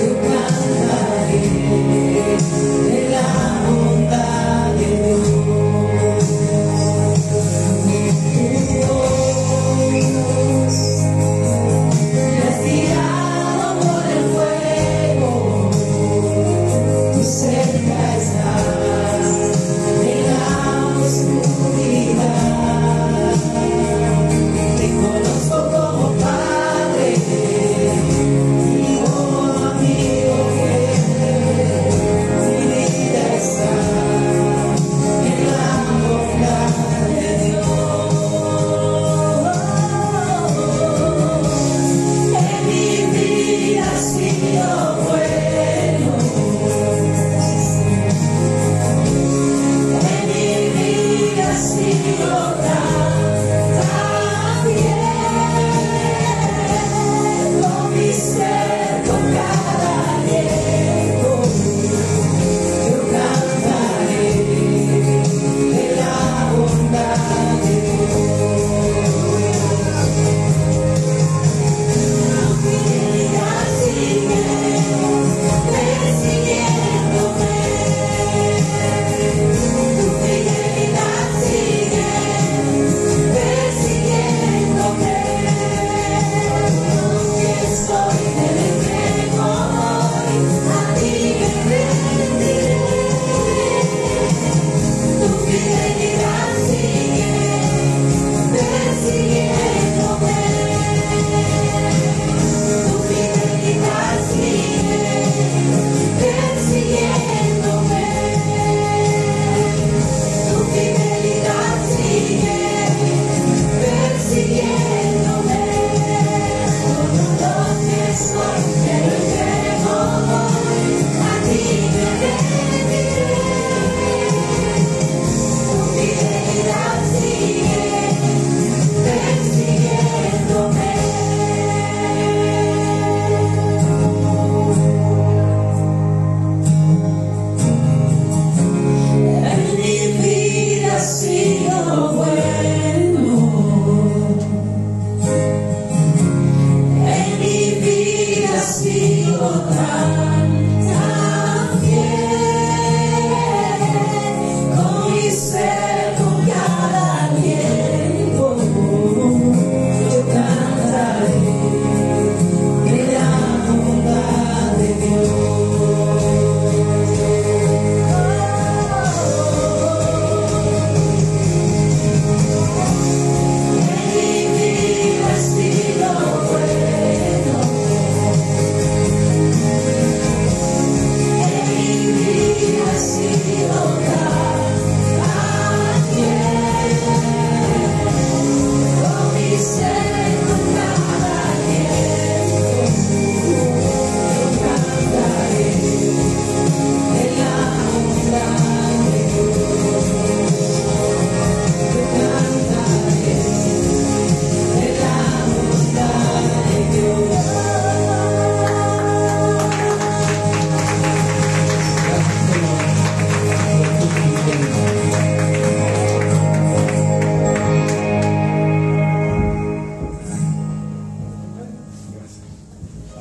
Speaker 6: yo cantaré de la bondad de Dios. Me has tirado por el fuego, tú cerca estás en la oscuridad. Te conozco como Padre y como amigo fiel. Mi vida está en la bondad de Dios. En mi vida ha sido bueno, en mi vida ha sido tan bien, con mi ser, con cada aliento, yo cantaré de la bondad de Dios. Tu fidelidad sigue persiguiéndome, tu fidelidad sigue persiguiéndome. Aunque estoy en el entrego hoy, a ti me rendiré. Tu fidelidad sigue persiguiéndome, tu fidelidad sigue persiguiéndome, tu fidelidad sigue persiguiéndome. Todo lo que soy te lo entrego hoy, a ti me rendiré. Tu fidelidad sigue persiguiéndome. En mi vida ha sido bueno, en mi vida ha sido tan bien, con mi ser, con cada aliento, yo cantaré de la bondad de Dios. En mi vida ha sido bueno, en mi vida ha sido tan bien, con mi ser, con cada aliento, yo cantaré de la bondad de Dios. Yo cantaré de la bondad de Dios.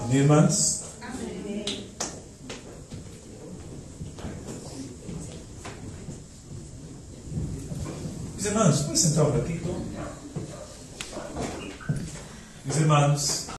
Speaker 1: ¿Alguien más? Mis hermanos, ¿puedes sentar un ratito? Mis hermanos,